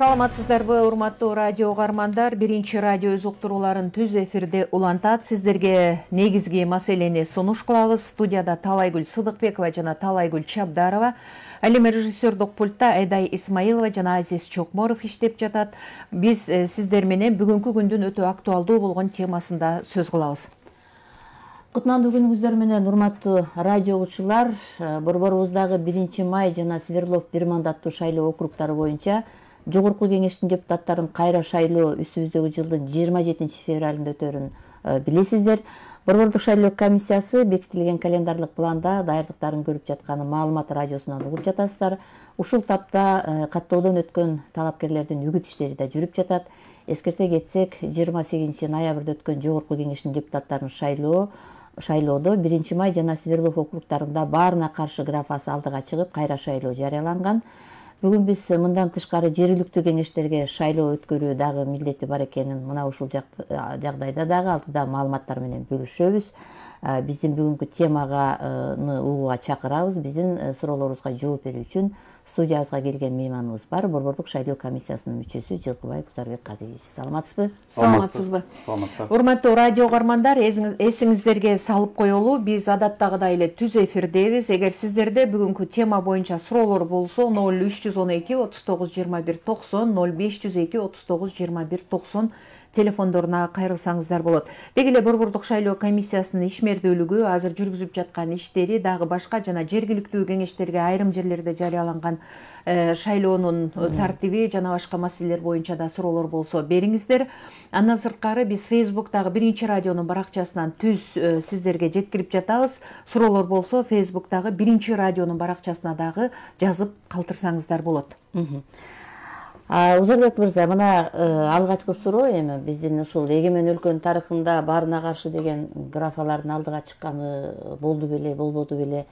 Саламатсыздарбы, урматтуу радио угармандар. Биринчи радио өз уктурууларын түз эфирде улантат. Сиздерге негизги маселени сунуш кылабыз. Студияда Талайгүл Сыдыкбекова жана Талайгүл Чабдарова. Ал эми режиссердук пультта Айдай Исмаилова жана Азиз Чокморов иштеп жатат. Биз сиздер менен бүгүнкү күндүн өтө актуалдуу болгон темасында сөз кылабыз. Кутмандуу күнүңүздөр менен урматтуу радио угуучулар. Борборубуздагы 1 май жана Свердлов бир мандаттуу шайлоо округдары боюнча Жогорку кеңештин депутаттарын кайра шайлоо үстүбүздөгү жылдын 27 февралында өтөрүн билесиздер. Борбордук шайлоо комиссиясы бекитилген календарлык планда даярдыктарын көрүп жатканы маалымат радиосунан угуп жатасыздар. Ушул тапта каттоодон өткөн талапкерлердин үгүт иштери да жүрүп жатат. Эскерте кетсек, 28 ноябрда өткөн Жогорку кеңештин депутаттарын шайлоодо 1 май жана Свердлов округдарында баарына каршы графасы алдыга чыгып, кайра шайлоо жарыяланган. Бүгүн биз мындан тышкары жергиликтүү кеңештерге шайлоо өткөрүү дагы милдети бар экенин мына ушул жагдайда дагы алдыда маалыматтар менен бөлүшөбүз. Биздин бүгүнкү темага угууга чакырабыз. Биздин суроолорубузга жооп берүү үчүн студиябызга келген мейманыбыз бар. Борбордук шайлоо комиссиясынын мүчөсү Жылкыбаев Кузарбек Казиевич. Саламатсызбы? Саламатсызбы? Саламатсыздар. Урматтуу радио угармандар, эсиңиздерге салып коелу, биз адаттагыдай эле түз эфирдебиз. Эгер сиздерде бүгүнкү тема боюнча суроолор болсо 0312 39 21 90 0502 39 21 90 телефондоруна кайрылсаңыздар болот. Деги эле Борбордук шайлоо комиссиясынын ишмердүүлүгү, азыр жүргүзүп жаткан иштери, дагы башка жана жергиликтүү кеңештерге айрым жерлерде жарыяланган шайлоонун тартиби жана башка маселелер боюнча да суроолор болсо бериңиздер. Андан сырткары биз Facebook'тагы биринчи радионун баракчасынан түз сиздерге жеткирип жатабыз. Суроолор болсо Facebook'тагы биринчи радионун баракчасына дагы жазып калтырсаңыздар болот. Узарбек мырза, мына алгачкы суроо эми биздин ушул эгемен өлкөнүн тарыхында баарына каршы деген графалардын алдыга чыкканы болду беле, болбоду беле?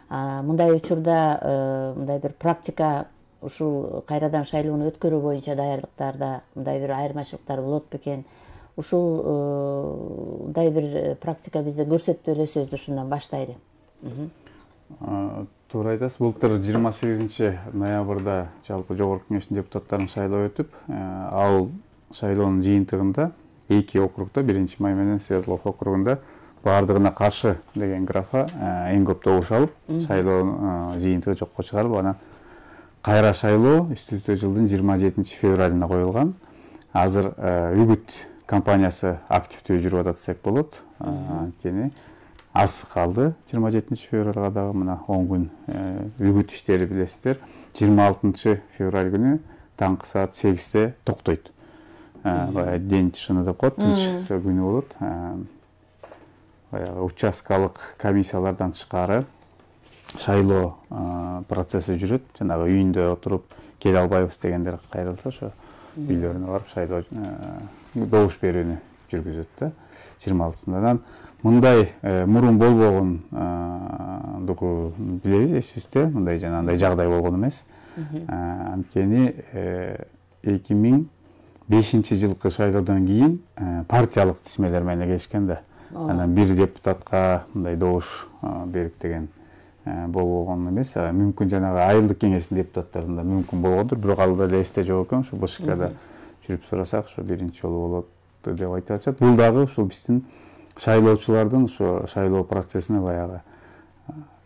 Мындай учурда мындай бир практика ушул кайрадан шайлоону өткөрүү боюнча даярдыктарда мындай бир айырмачылыктар болот бекен? Ушулдай бир практика бизде көрсөтүп элесөбүз, ушундан баштайлы. Туура айтасыз. Былтыр 28 ноябрда жалпы Жогорку кеңештин депутаттарын шайлоо өтүп, ал шайлоонун жыйынтыгында 2 округда 1 май менен Свердлов округунда баардыгына каршы деген графа эң көп добуш алып, шайлоо жыйынтыгы жокко чыгарылып, анан кайра шайлоо үстүбүздө жылдын 27 февралына коюлган. Азыр үгүт кампаниясы активдүү жүрүп атат десек болот. Анткени аз калды 27 февралга дагы мына 10 күн үгүт иштери билесиздер. 26 февраль күнү таңкы саат 8-те токтойт. Баягы день тишины деп коет, тынч күнү болот. Баягы участкалык комиссиялардан тышкары шайлоо процесси жүрөт. Жанагы үйүндө отуруп келе албайбыз дегендер кайрылса, ошо үйлөрүнө барып шайлоо добуш берүүнү жүргүзөт да. 26-сынан мындай мурун болбогондугу билебиз, эсибизде. Мындай жанагындай жагдай болгон эмес. Анткени 2005 жылкы шайлоодон кийин партиялык тизмелер менен келишкен да. Анан бир депутатка мындай добуш берип деген болгон эмес. Мүмкүн жанагы айылдык кеңештин депутаттарында мүмкүн болгондур, бирок ал да эсте жок экен. Ушу БШКда жүрүп сурасак, ушу биринчи жолу болот деп айтып атышат. Бул дагы ушул биздин шайлоочулардын ушу шайлоо процессине баягы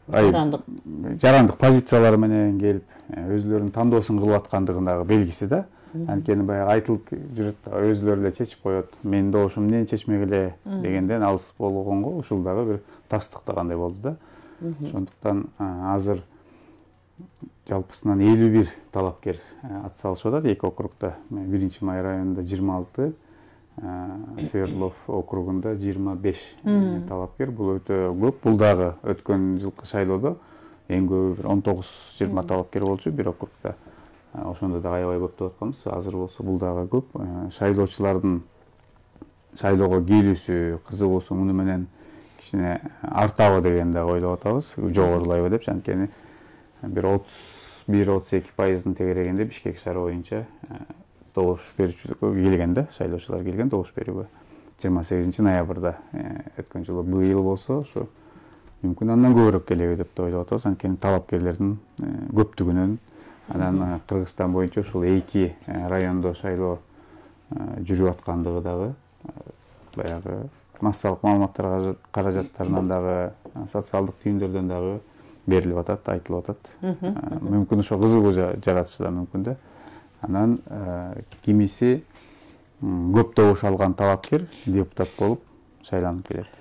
жарандык позициялары менен келип, өзүлөрүнүн тандоосун кылып аткандыгын дагы белгиси да. Анткени баягы айтылып жүрөт, өзүлөрү эле чечип коет. Менин добушум эмнени чечмегиле дегенден алыс болгонго ушул дагы бир тастыктагандай болду да. Ошондуктан азыр жалпысынан 51 талапкер атсалышып атат 2 округда. 1 май районунда 26, Свердлов округунда 25 талапкер. Бул өтө көп. Бул дагы өткөн жылкы шайлоодо эң көбү бир 19-20 талапкер болчу бир округда. Ошондо да аябай көп деп атканбыз. Азыр болсо бул дагы көп. Шайлоочулардын шайлоого келүүсү, кызыгуусу муну менен кичине артабы деген да ойлоп атабыз. Жогорулайбы деп, анткени бир 31-32% тегерегинде Бишкек шаары боюнча добуш берүүчүлөргө келген да, шайлоочулар келген добуш берүүгө. 28 ноябрда өткөн жылы быйыл болсо, ошо мүмкүн андан көбүрөөк келеби деп ойлоп атабыз. Анткени талапкерлердин көптүгүнөн Анан Кыргызстан боюнча ушул 2 райондо шайлоо жүрүп аткандыгы дагы баягы массалык маалыматтар каражаттарынан дагы социалдык түйүндөрдөн дагы берилип атат, айтылып атат. Мүмкүн ошо кызыгуу жаратышы да мүмкүн да. Анан кимиси көп добуш алган талапкер депутат болуп шайланып келет.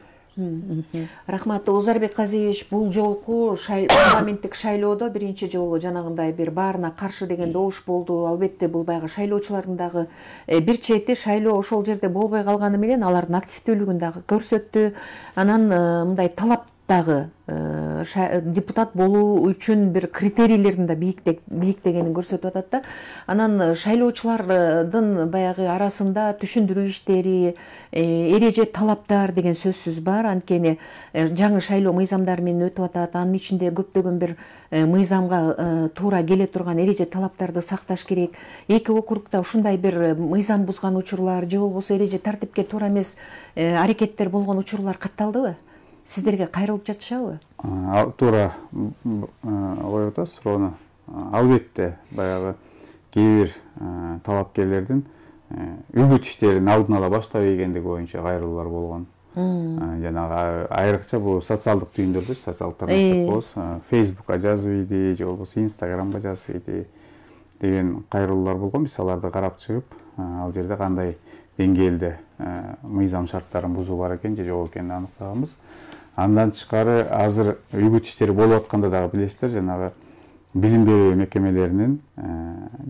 Рахмат, Озарбек Казиевич, бул жолку парламенттик шайлоодо биринчи жолу жанагындай бир баарына каршы деген добуш болду. Албетте бул баягы шайлоочулардын дагы бир чети шайлоо ошол жерде болбой калганы менен алардын активдүүлүгүн дагы көрсөттү. Анан мындай талап дагы депутат болуу үчүн бир критерийлердин да бийиктегенин көрсөтүп атат да. Анан шайлоочулардын баягы арасында түшүндүрүү иштери, эреже талаптар деген сөзсүз бар. Анткени жаңы шайлоо мыйзамдары менен өтүп атат. Анын ичинде көптөгөн бир мыйзамга туура келе турган эреже талаптарды сакташ керек. Эки округда ушундай бир мыйзам бузган учурлар же болбосо эреже тартипке туура эмес аракеттер болгон учурлар катталдыбы? Сиздерге кайрылып жатышабы? Туура коюп атасыз суроону. Албетте баягы кээ бир талапкерлердин үгүт иштерин алдын ала баштап ийгендиги боюнча кайрылуулар болгон. Жанагы айрыкча бул социалдык түйүндөрдө, социалдык тармактар болсо, Facebook'ка жазып ийди, же болбосо Instagram'га жазып ийди деген кайрылуулар болгон. Биз аларды карап чыгып, ал жерде кандай деңгээлде мыйзам шарттарын бузуу бар экен же жок экенин аныктаганбыз. Андан тышкары азыр үгүт иштери болуп атканда дагы билесиздер, жанагы билим берүү мекемелеринин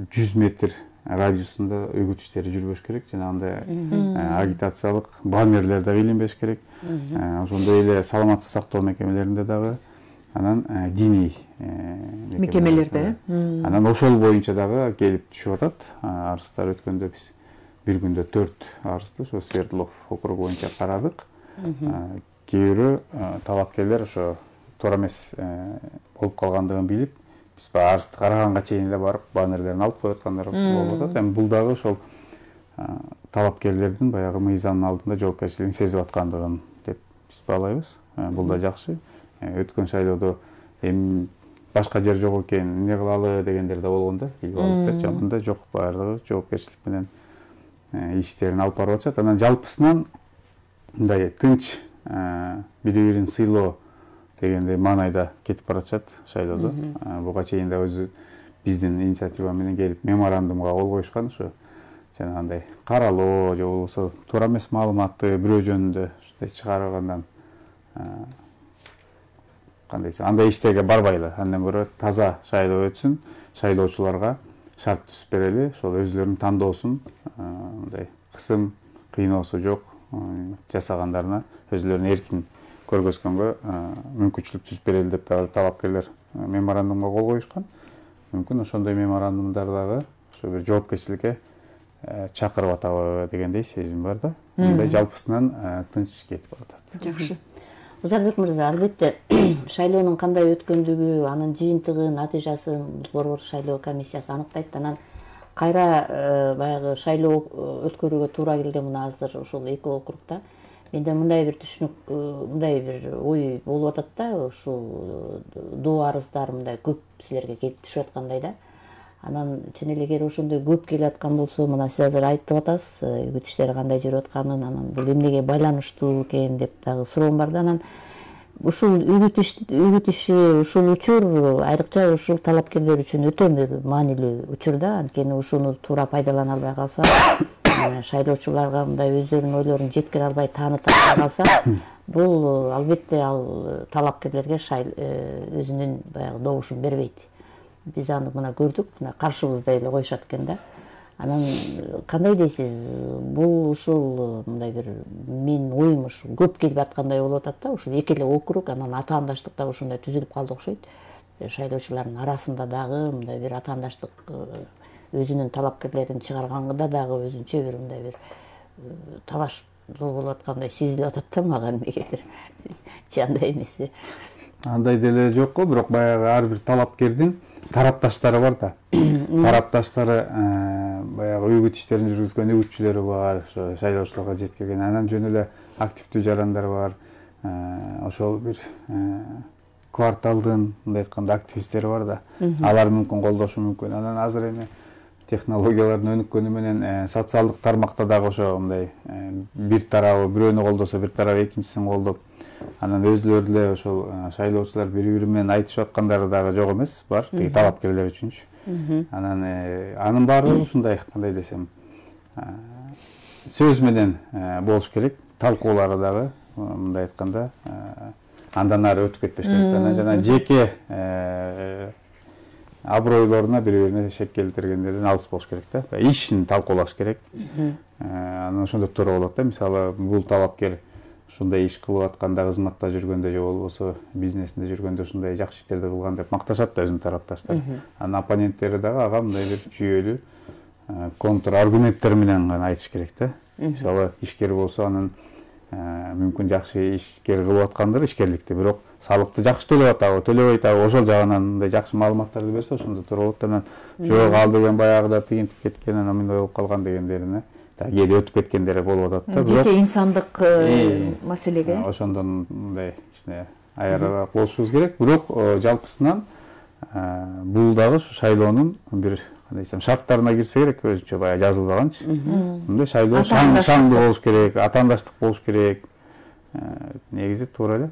100 метр радиусунда үгүт иштери жүрбөш керек. Жанагындай агитациялык баннерлер дагы илинбеш керек. Ошондой эле саламаттык сактоо мекемелеринде дагы, анан диний мекемелерде. Анан ошол боюнча дагы келип түшүп атат. Арыздар өткөндө биз бир күндө 4 арызды ошо Свердлов округу боюнча карадык. Кээ бирөө талапкерлер ошо туура эмес болуп калгандыгын билип, биз арызды караганга чейин эле барып баннерлерин алып коюп аткандар болуп атат. Эми бул дагы ошол талапкерлердин баягы мыйзамдын алдында жоопкерчилигин сезип аткандыгын деп биз баалайбыз. Бул да жакшы. Өткөн шайлоодо эми башка жер жок экен, эмне кылалы дегендер да болгон да. Жаман да жок, баардыгы жоопкерчилик менен иштерин алып барып атышат. Анан жалпысынан мындай тынч бири-бирин сыйлоо дегендей маанайда кетип баратышат шайлоодо. Буга чейин да өзү биздин инициатива менен келип меморандумга кол коюшкан, ошо жанагындай каралоо же болбосо туура эмес маалыматты бирөө жөнүндө ушундай чыгаргандан кандай десем, андай иштерге барбайлы. Андан көрө таза шайлоо өтсүн, шайлоочуларга шарт түзүп берели, ошол өзүлөрүнүн тандоосун мындай кысым, кыйноосу жок жасагандарына өзүлөрүнүн эркин көргөзгөнгө мүмкүнчүлүк түзүп берели деп талапкерлер меморандумга кол коюшкан. Мүмкүн ошондой меморандумдар дагы ошо бир жоопкерчиликке чакырып атабы дегендей сезим бар да. Мындай жалпысынан тынч кетип баратат. Жакшы. Озарбек мырза, албетте шайлоонун кандай өткөндүгү, анын жыйынтыгы, натыйжасын Борбор шайлоо комиссиясы аныктайт. Анан кайра баягы шайлоо өткөрүүгө туура келген мына азыр ушул эки округда менде мындай бир түшүнүк, мындай бир ой болуп атат да, ушул доо арыздар мындай көп силерге келип түшүп аткандай да. Анан чын эле эгер ошондой көп келип аткан болсо, мына сиз азыр айтып атасыз, үгүт иштери кандай жүрүп атканын, анан бул эмнеге байланыштуу экен деп дагы суроом бар да. Анан ушул үгүт иши, ушул учур айрыкча ушул талапкерлер үчүн өтө бир маанилүү учур да. Анткени ушуну туура пайдалана албай калса, шайлоочуларга мындай өздөрүнүн ойлорун жеткире албай тааныта калса, бул албетте ал талапкерлерге өзүнүн баягы добушун бербейт. Биз аны мына көрдүк, мына каршыбызда эле коюшат экен да. Анан кандай дейсиз, бул ушул мындай бир менин оюм ушул көп келип аткандай болуп атат да, ушул эки эле округ, анан атаандаштык дагы ушундай түзүлүп калды окшойт. Шайлоочулардын арасында дагы мындай бир атаандаштык өзүнүн талапкерлерин чыгарганда дагы өзүнчө бир мындай бир талаш болуп аткандай сезилип атат да мага эмнегедир. Же андай эмеси? Андай деле жок го, бирок баягы ар бир талапкердин тарапташтары бар да. Тарапташтары баягы үгүт иштерин жүргүзгөн үгүтчүлөрү бар, ошо шайлоочуларга жеткирген, анан жөн эле активдүү жарандар бар. Ошол бир кварталдын мындай айтканда активисттери бар да. Алар мүмкүн колдошу мүмкүн. Анан азыр эми технологиялардын өнүккөнү менен социалдык тармакта дагы ошо мындай бир тарабы бирөөнү колдосо, бир тарабы экинчисин колдоп, анан өзүлөрү эле ошол шайлоочулар бири-бири менен айтышып аткандары дагы жок эмес, бар. Тиги талапкерлер үчүнчү. Анан анын баардыгы ушундай, кандай десем, сөз менен болуш керек. Талкуулары дагы мындай айтканда андан ары өтүп кетпеш керек. Анан жана жеке абройлоруна бири-бирине шек келтиргендерден алыс болуш керек да. Ишин талкуулаш керек. Анан ошондо туура болот да. Мисалы, бул талапкер ушундай иш кылып атканда, кызматта жүргөндө же болбосо бизнесинде жүргөндө ушундай жакшы иштерди кылган деп макташат да өзүнүн тарапташтары. Анан оппоненттери дагы ага мындай бир жүйөлүү контр аргументтер менен гана айтыш керек да. Мисалы, ишкер болсо анын мүмкүн жакшы ишкер кылып аткандыр ишкерликти, бирок салыкты жакшы төлөп атабы, төлөбөй атабы, ошол жагынан мындай жакшы маалыматтарды берсе, ошондо туура болот. Анан жок ал деген баягыда тигинтип кеткен, анан мындай болуп калган дегендерине кээде өтүп кеткендери болуп атат да. Жеке инсандык маселеге ошондон мындай кичине аярыраак болушубуз керек. Бирок жалпысынан бул дагы ушу шайлоонун бир кандай десем шарттарына кирсе керек, өзүнчө баягы жазылбаганчы. Мындай шайлоо шаңдуу болуш керек, атаандаштык болуш керек. Негизи туура эле.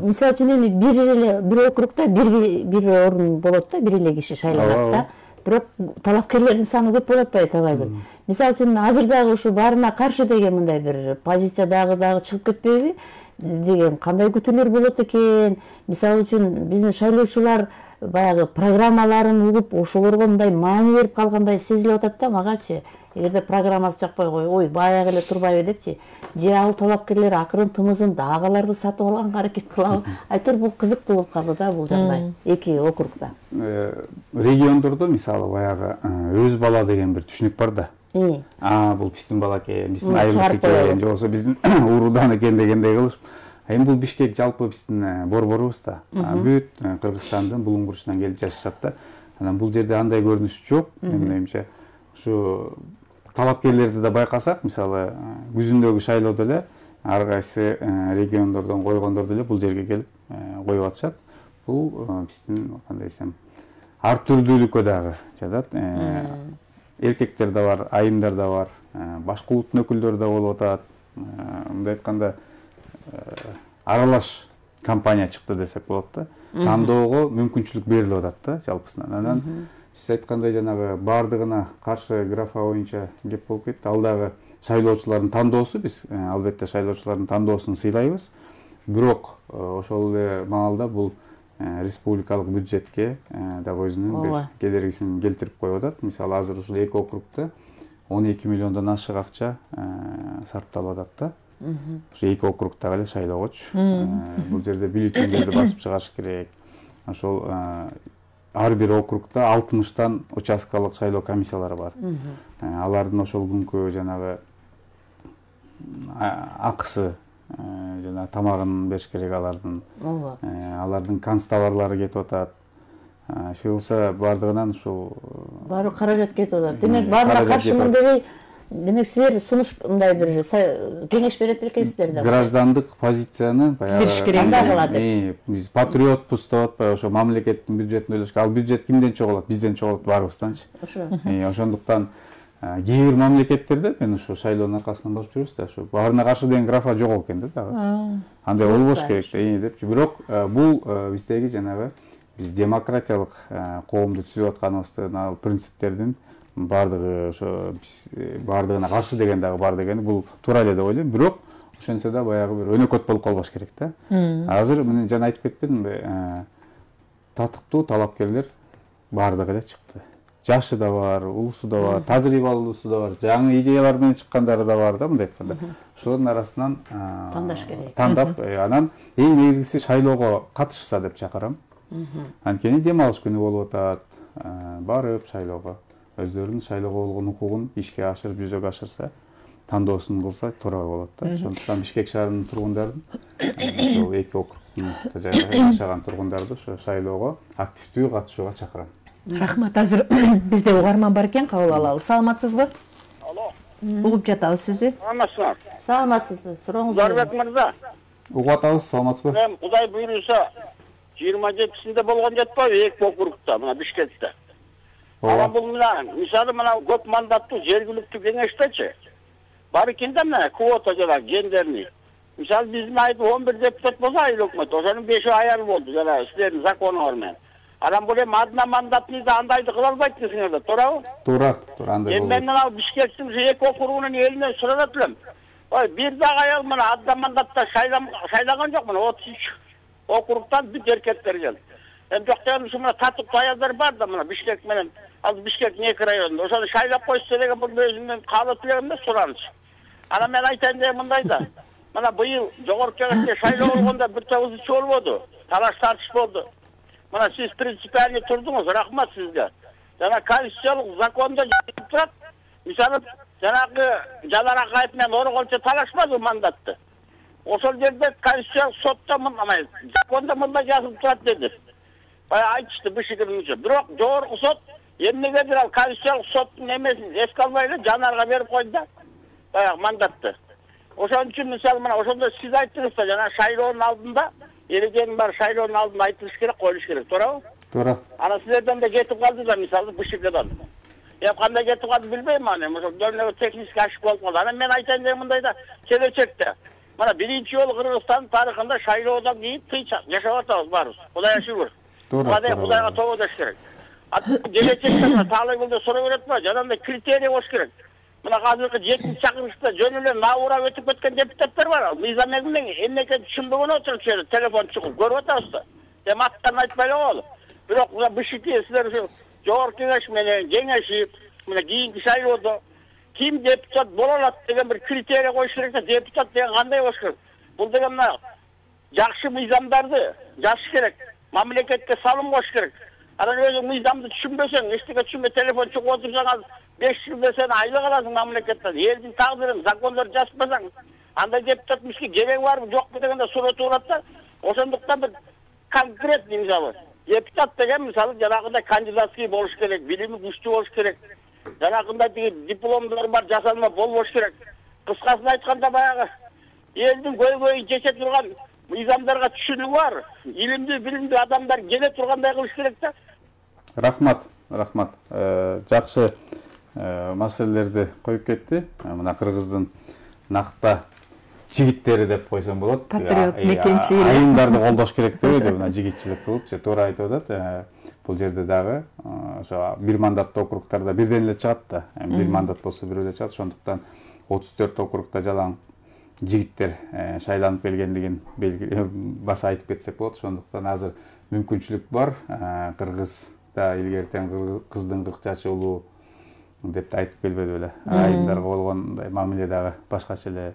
Мисалы үчүн эми бир округда бир орун болот да, бир эле киши шайланат да. Бирок талапкерлердин саны көп болуп атпайбы табайбы? Мисалы үчүн азыр дагы ушу баарына каршы деген мындай бир позиция дагы чыгып кетпейби деген кандай күтүүлөр болот экен? Мисалы үчүн биздин шайлоочулар баягы программаларын угуп, ошолорго мындай маани берип калгандай сезилип атат да магачы. Эгерде программасы жакпай ой баягы эле турбайбы депчи, же ал талапкерлер акырын тымызын дагыларды сатып алганга аракет кылабы? Айтор бул кызыктуу болуп калды да бул жагдай эки округда. Региондордо мисалы баягы өз бала деген бир түшүнүк бар да. Бул биздин бала экен, биздин айылдык экен, же болбосо биздин уруудан экен дегендей кылышып. Эми бул Бишкек жалпы биздин борборубуз да. Бүт Кыргызстандын булуңгурчунан келип жашашат да. Анан бул жерде андай көрүнүш жок. Менин оюмча, ушу талапкерлерди да байкасак, мисалы, күзүндөгү шайлоодо эле ар кайсы региондордон койгондор деле бул жерге келип коюп атышат. Бул биздин кандай десем, ар түрдүүлүккө дагы жатат. Эркектер да бар, айымдар да бар, башка улуттун өкүлдөрү да болуп атат. Мындай айтканда аралаш компания чыкты десек болот да. Тандоого мүмкүнчүлүк берилип атат да жалпысынан. Анан сиз айткандай жанагы баардыгына каршы графа боюнча кеп болуп кетти. Ал дагы шайлоочулардын тандоосу, биз албетте шайлоочулардын тандоосун сыйлайбыз. Бирок ошол эле маалда бул республикалык бюджетке дагы өзүнүн бир кедергисин келтирип коюп атат. Мисалы, азыр ушул эки округда 12 миллиондон ашык акча сарпталып атат да. Ушу эки округдагы эле шайлоогочу. Бул жерде бюллетендерди басып чыгарыш керек. Ошол ар бир округда 60тан участкалык шайлоо комиссиялары бар. Алардын ошол күнкү жанагы акысы, жана тамагын бериш керек алардын. Алардын канцтоварлары кетип атат. Шылса бардыгынан ушул баары каражат кетип атат. Демек баарына каршымын дебей, демек силер сунуш мындай бир кеңеш берет экенсиздер да. Граждандык позицияны баягы биз патриотпуз деп атпайбы, ошо мамлекеттин бюджетин ойлош. Ал бюджет кимден чогулат? Бизден чогулат баарыбызданчы. Ошондуктан кээ бир мамлекеттерде мен ушу шайлоонун аркасынан барып жүрөбүз да, ушу баарына каршы деген графа жок экен да дагы. Андай болбош керек депчи. Бирок бул биздеги жанагы биз демократиялык коомду түзүп атканыбыздын ал принциптердин бардыгы ошо бардыгына каршы деген дагы бар дегени бул туура эле деп ойлойм. Бирок ошентсе да баягы бир өнөкөт болуп калбаш керек да. Азыр мен жана айтып кетпедимби, татыктуу талапкерлер бардыгы эле чыкты. Жашы да бар, улусу да бар, тажрыйбалуусу да бар, жаңы идеялар менен чыккандары да бар да, мындай айтканда. Ошолордун арасынан тандаш керек. Тандап, анан эң негизгиси шайлоого катышса деп чакырам. Анткени дем алыш күнү болуп атат, барып шайлоого өздөрүнүн шайлоого болгон укугун ишке ашырып, жүзөгө ашырса, тандоосун кылса туура болот да. Ошондуктан Бишкек шаарынын тургундарын, ошол эки округдун жашаган тургундарды ошо шайлоого активдүү катышууга чакырам. Рахмат. Азыр бизде угарман бар экен, кабыл алалы. Саламатсызбы? Алло. Угуп жатабыз сизди. Саламатсызбы? Саламатсызбы? Сурооңуз Зорбек мырза. Угуп атабыз, саламатсызбы? Мен Кудай буйруса 27-синде болгон жетпайбы эки округда, мына Бишкекте. Ана бул мисалы мына көп мандаттуу жергиликтүү кеңештечи. Бар экен да мына квота жана гендерный. Мисалы биздин айда 11 депутат болсо айыл өкмөт, ошонун 5 аял болду жана силердин законуңар менен. Анан бул эми адына мандатны да андайды кыла албайсыңар да, туурабы? Туура, андай болду. Мен мына Бишкектин эки округунун элинен сурап элем. Ой, бир дагы аял мына адна мандатта шайлаган жок, мына 33 округтан бүт эркектер келди. Эми жок дегенде мына татыктуу аялдар бар да мына Бишкек менен, азыр Бишкектин эки районунда. Ошону шайлап койсо деген бул өзүмдүн каалап элем эмес, сураныч. Анан мен айтайын деген мындай да. Мына быйыл жогорку кеңеште шайлоо болгондо бир топ ичи болбоду. Талаш тартыш болду. Мына сиз принципиально турдуңуз, рахмат сизге. Жана конституциялык закондо жазылып турат. Мисалы жанагы Жанар Акаев менен Орголчу талашпады мандатты. Ошол жерде конституциялык сотто мындай закондо мындай жазылып турат деди. Айтышты Бишкектин. Бирок жогорку сот эмнегедир ал конституциялык соттун эмесин эске албай эле Жанарга берип койду да. Баягы мандатты. Ошон үчүн мисалы мына ошондо сиз айттыңыз да жана шайлоонун алдында эреженин бар шайлоонун алдында айтылыш керек, коюлуш керек, туурабы? Туура. Ана силерден да кетип калды да мисалы Бишкектен. Кандай кетип калды билбейм аны. Ошо дөмнөгө технический ошибка болуп калды. Анан мен айтайын деген мындай да келечекте. Мына биринчи жолу Кыргызстандын тарыхында шайлоодон кийин тынч жашап атабыз баарыбыз. Кудайга шүгүр. Кудайга тободош керек. Келечекте таалайбылды сурап берет жанагындай критерий болуш керек. Мына азыркы 7-чи чакырышта жөн эле наурап өтүп кеткен депутаттар бар. Мыйзам эмнеге түшүнбөгөн отуруп телефон чыгып көрүп атабыз да. Эми аттарын айтпай эле коелу. Бирок мына Бишкекте силер жогорку кеңеш менен кеңешип, мына кийинки шайлоодо ким депутат боло алат деген бир критерий коюш керек да. Депутат деген кандай болуш керек? Бул деген мына жакшы мыйзамдарды жазыш керек. Мамлекетке салым коюш керек. Анан өзүң мыйзамды түшүнбөсөң, эчтеке түшүнбөй телефон чыгып отурсаң, 5 жыл сен айлык аласың мамлекеттен. Элдин тагдырын, закондорду жазбасаң, андай депутат мишки кереги барбы, жокпу дегенде суроо турат да. Ошондуктан бир конкретный мисалы депутат деген мисалы жанагындай кандидатский болуш керек, билими күчтүү болуш керек. Жанагындай деген дипломдору бар, жасалма болбош керек. Кыскасын айтканда баягы элдин көйгөйүн чече турган мыйзамдарга түшүнүгү бар, илимдүү, билимдүү адамдар келе тургандай кылыш керек да. Рахмат. Жакшы маселелерди коюп кетти. Мына Кыргыздын накта жигиттери деп койсом болот. Патриот мекенчи. Айымдарды колдош керек деп мына жигитчилик кылып, туура айтып атат. Бул жерде дагы ошо бир мандаттуу округтарда бирден эле чыгат да. Бир мандат болсо бирөө эле чыгат. Ошондуктан 34 округда жалаң жигиттер шайланып келгендигин баса айтып кетсек болот. Ошондуктан азыр мүмкүнчүлүк бар. Кыргызда илгертен кыздын 40 жашы улуу деп айтып келбеди беле. Айымдарга болгондой мамиле дагы башкача эле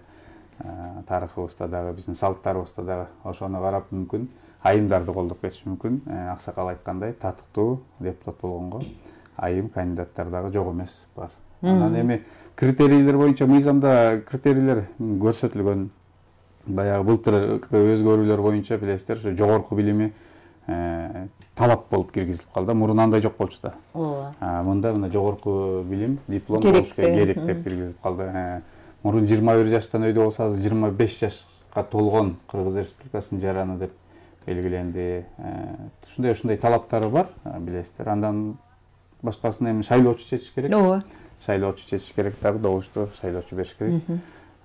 тарыхыбызда дагы биздин салттарыбызда дагы ошону карап мүмкүн айымдарды колдоп кетиш мүмкүн. Аксакал айткандай татыктуу депутат болгонго айым кандидаттар дагы жок эмес бар. Анан эми критерийлер боюнча мыйзамда критерийлер көрсөтүлгөн. Баягы былтыр өзгөрүүлөр боюнча билесиздер, ошо жогорку билими талап болуп киргизилип калды. Мурун андай жок болчу да. Мында мына жогорку билим, диплом болуш керек деп киргизилип калды. Мурун 21 жаштан өйдө болсо азыр 25 жашка толгон Кыргыз Республикасынын жараны деп белгиленди. Ушундай талаптары бар, билесиздер. Андан башкасын эми шайлоочу чечиш керек. Ооба. Шайлоочу чечиш керек дагы, добушту шайлоочу бериш керек.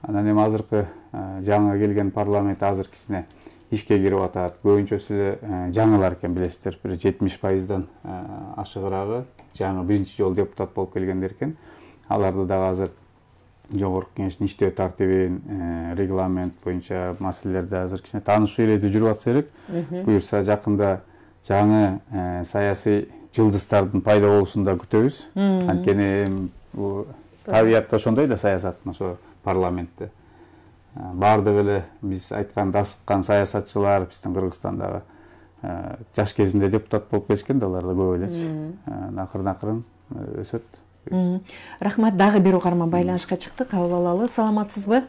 Анан эми азыркы жаңы келген парламент азыр кичине ишке кирип атат. Көбүнчөсү эле жаңылар экен, билесиздер. Бир 70%дан ашыгыраагы жаңы биринчи жолу депутат болуп келгендер экен. Аларды дагы азыр жогорку кеңештин иштөө тартибин, регламент боюнча маселелерди азыр кичине таанышуу иретип жүрүп атса керек. Буюрса жакында жаңы саясий жылдыздардын пайда болуусун да күтөбүз. Анткени бул табиятта ошондой да саясаттын ошо парламентте. Баардык эле биз айткан дасыккан саясатчылар биздин Кыргызстандагы жаш кезинде депутат болуп кетишкен да, алар да көп элечи. Акырын өсөт. Рахмат, дагы бир угарман байланышка чыкты, кабыл алалы. Саламатсызбы?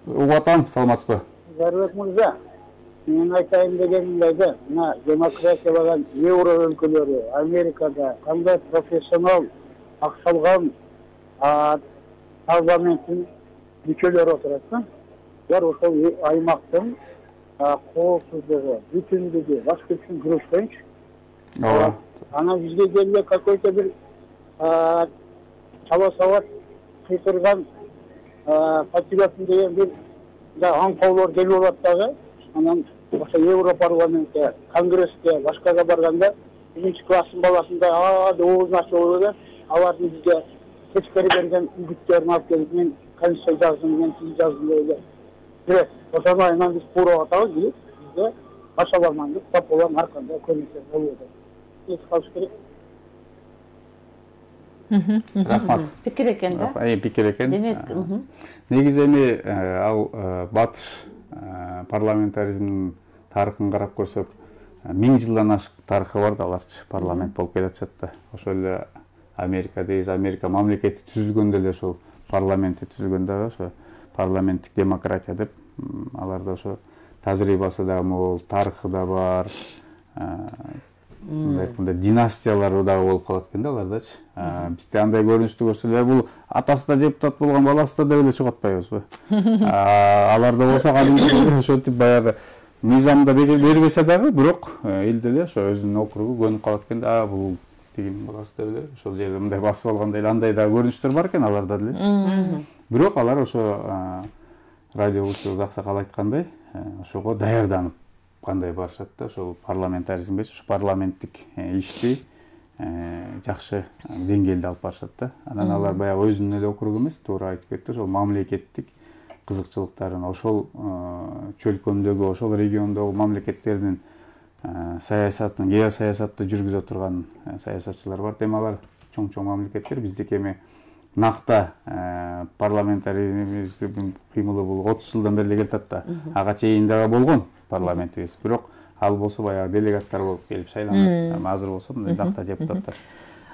Угуп атам, саламатсызбы? Жарбек мырза, мен айтайын дегенimde мына демократия болгон Евро өлкөлөрү, Америкада кандай профессионал аксалган парламенттин мүчөлөр отурат да. Булар ошол аймактын коопсуздугу, бүтүндүгү, башка үчүн күрөшкөнчү. Ооба. Ана бизге келе какой-то бир чала сабат кыйкырган патриотмун деген бир аңкоолор келип алат дагы. Анан ошо Европарламентке, Конгресске, башкага барганда биринчи класстын баласында деп оозун ачып алып эле алардын бизге тескери берген үгүттөрүн алып келип мен конституция жаздым, мен тиз жаздым деп эле бирет. Ошону айынан биз туура атабыз, бизде башаламандык тапалан арканда көмөктөр болуп атат. Эсип калыш керек. Рахмат. Пикир экен да. Пикир экен. Демек, негизи эми ал батыш парламентаризмдин тарыхын карап көрсөк, 1000 жылдан ашык тарыхы бар да аларчы парламент болуп келатышат да. Ошол эле Америка дейбиз, Америка мамлекети түзүлгөндө эле ошол парламенти түзүлгөндө ошо парламенттик демократия деп аларда ошо тажрыйбасы да мол, тарыхы да бар. Айтканда династиялары дагы болуп калат экен да алардачы. Бизде андай көрүнүштү көрсө, бул атасы да депутат болгон, баласы да деп эле чыгып атпайбызбы? Аларда болсо кадимки ошентип баягы мыйзамда бербесе дагы, бирок эл деле ошо өзүнүн округу көнүп калат экен да, бул тигинин баласы деп эле ошол жерде мындай басып алгандай эле андай да көрүнүштөр бар экен аларда делечи. Бирок алар ошо радио учубуз аксакал айткандай, ошого даярданып кандай барышат да, ошол парламентаризмге, ошо парламенттик ишти жакшы деңгээлде алып барышат да. Анан алар баягы өзүнүн эле округу эмес, туура айтып кетти, ошол мамлекеттик кызыкчылыктарын, ошол чөлкөмдөгү, ошол региондогу мамлекеттердин саясатын, геосаясатты жүргүзө турган саясатчылар бар. Эми алар чоң-чоң мамлекеттер, биздики эми накта парламентаризмдин кыймылы бул 30 жылдан бери келатат да. Ага чейин дагы болгон парламентибиз, бирок ал болсо баягы делегаттар болуп келип шайланат. Азыр болсо мындай накта депутаттар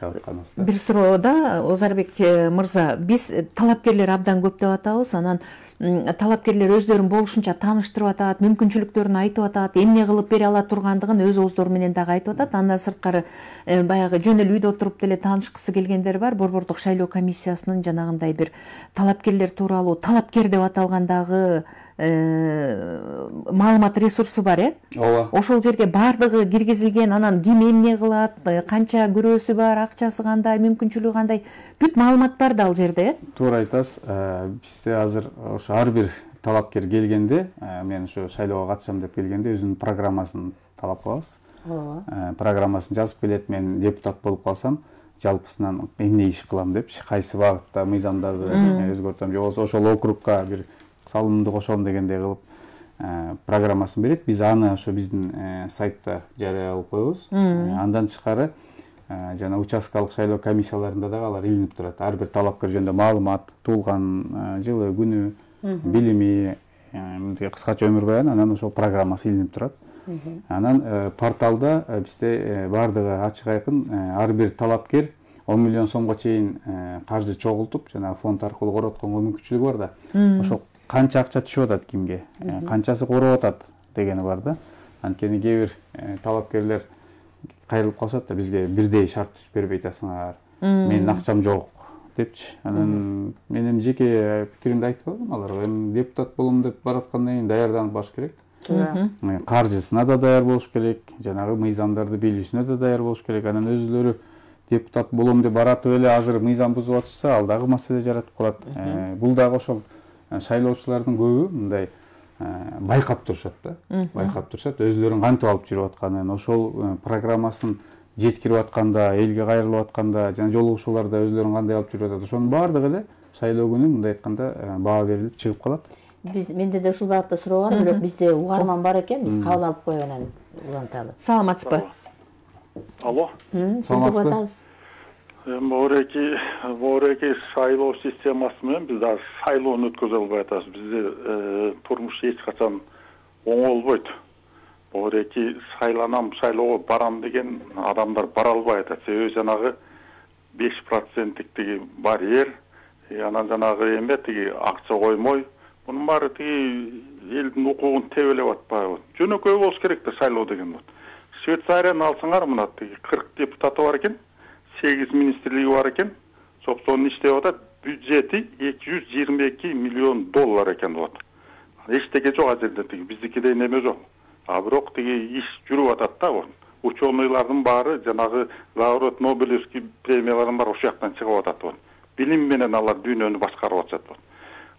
деп атканыбызда. Бир суроо да, Озарбек мырза, биз талапкерлер абдан көп деп атабыз, анан талапкерлер өздөрүн болушунча тааныштырып атат, мүмкүнчүлүктөрүн айтып атат, эмне кылып бере ала тургандыгын өз ооздору менен дагы айтып атат. Андан сырткары баягы жөн эле үйдө отуруп деле таанышкысы келгендер бар. Борбордук шайлоо комиссиясынын жанагындай бир талапкерлер тууралуу талапкер деп аталгандагы маалымат ресурсу бар, Ооба. Ошол жерге бардыгы киргизилген, анан ким эмне кылат, канча күрөөсү бар, акчасы кандай, мүмкүнчүлүгү кандай, бүт маалымат бар да ал жерде, Туура айтасыз. Бизде азыр ошо ар бир талапкер келгенде, мен ошо шайлоого катышам деп келгенде өзүнүн программасын талап кылабыз. Программасын жазып келет, мен депутат болуп калсам, жалпысынан эмне иш кылам депчи, кайсы багытта мыйзамдарды өзгөртөм, же болбосо ошол округга бир салымымды кошом дегендей кылып программасын берет. Биз аны ошо биздин сайтта жарыялап коебуз. Андан тышкары жана участкалык шайлоо комиссияларында дагы алар илинип турат. Ар бир талапкер жөнүндө маалымат, туулган жылы, күнү, билими, кыскача өмүр баяны, анан ошол программасы илинип турат. Анан порталда бизде бардыгы ачык айкын, ар бир талапкер 10 миллион сомго чейин каржы чогултуп, жана фонд аркылуу коротконго мүмкүнчүлүгү бар да. Ошол канча акча түшүп атат кимге, канчасы короп атат дегени бар да. Анткени кээ бир талапкерлер кайрылып калышат да, бизге бирдей шарт түзүп бербей атасыңар, менин акчам жок депчи. Анан мен эми жеке пикиримди айтып койдум аларга, эми депутат болом деп бараткандан кийин даярданып барыш керек. Каржысына да даяр болуш керек, жанагы мыйзамдарды билүүсүнө да даяр болуш керек. Анан өзүлөрү депутат болом деп баратып эле азыр мыйзам бузуп атышса, ал дагы маселе жаратып калат. Бул дагы ошол шайлоочулардын көбү мындай байкап турушат да. Байкап турушат, өзүлөрүн кантип алып жүрүп атканын, ошол программасын жеткирип атканда, элге кайрылып атканда, жана жолугушууларда өзүлөрүн кандай алып жүрүп атат, ошонун баардыгы эле шайлоо күнү мындай айтканда баа берилип чыгып калат. Менде де ушул багытта суроо бар, бирок бизде угарман бар экен, биз кабыл алып коелу анан уланталы. Саламатсызбы? Алло. Саламатсызбы? Боореки шайлоо системасы менен биз дагы шайлоону өткөзө албай атабыз. Бизде турмуш эч качан оңолбойт. Боореки шайланам, шайлоого барам деген адамдар бара албай атат. Себеби жанагы 5% тиги барьер, анан жанагы эме тиги акча коймой, мунун баары тиги элдин укугун тебелеп атпайбы. Жөнөкөй болуш керек да шайлоо деген бут. Швейцарияны алсаңар, мына тиги 40 депутаты бар экен. 8 министрлиги бар экен. Собственно иштеп атат. бюджети 222 миллион доллар экен болот. Эчтеке жок азерде тиги биздикидей неме жок. А бирок тиги иш жүрүп атат да. Ученыйлардын баары жанагы лауреат Нобелевский премиялардын баары ошол жактан чыгып атат. Билим менен алар дүйнөнү башкарып атышат.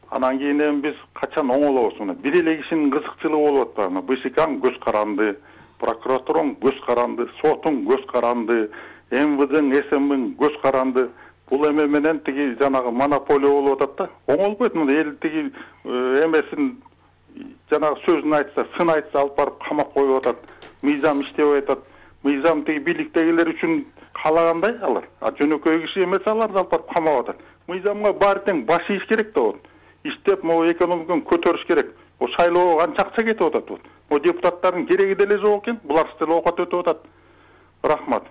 Анан кийин биз качан оңолобуз муну? Бир эле кишинин кызыкчылыгы болуп атпайбы? БШКнын көз каранды, прокуратуранын көз каранды, соттун көз каранды, МВДнын, СМБнын көз каранды. Бул эме менен тиги жанагы монополия болуп атат да. Оңолбойт муну эл тиги эмесин жанагы сөзүн айтса, сын айтса алып барып камап коюп атат. Мыйзам иштебей атат. Мыйзам тиги бийликтегилер үчүн каалагандай алар. А жөнөкөй киши эмес аларды алып барып камап атат. Мыйзамга баары тең баш ийиш керек да. Иштеп, могу экономиканы көтөрүш керек. О шайлоого канча акча кетип атат. О депутаттардын кереги деле жок экен. Буларсыз деле оокат өтүп атат. Рахмат.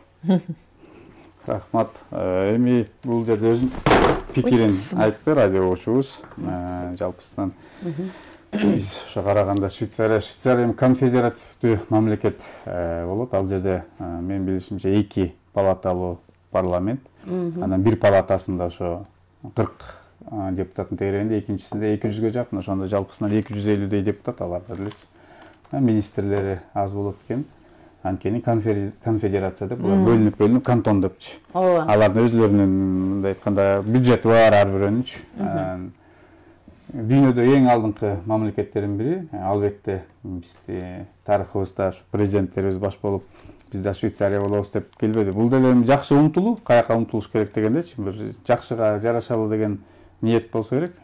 Рахмат. Эми бул жерде өзүнүн пикирин айтты радио окуучубуз. Жалпысынан биз ошо караганда Швейцария конфедеративдүү мамлекет болот. Ал жерде мен билишимче 2 палаталуу парламент. Анан бир палатасында ошо 40 депутаттын тегерегинде, экинчисинде 200ге жакын, ошондо жалпысынан 250дей депутат аларда делечи. Министрлери аз болот экен. Анткени конфедерация деп булар бөлүнүп кантон депчи. Алардын өзлөрүнүн мындай айтканда бюджети бар ар бирөөнүнчү. Дүйнөдө эң алдыңкы мамлекеттердин бири. Албетте бизди тарыхыбызда президенттерибиз баш болуп биз да Швейцария болобуз деп келбеди. Бул деле жакшы умтулуу, каяка умтулуш керек дегендечи. Бир жакшыга жарашалы деген ниет болсо керек.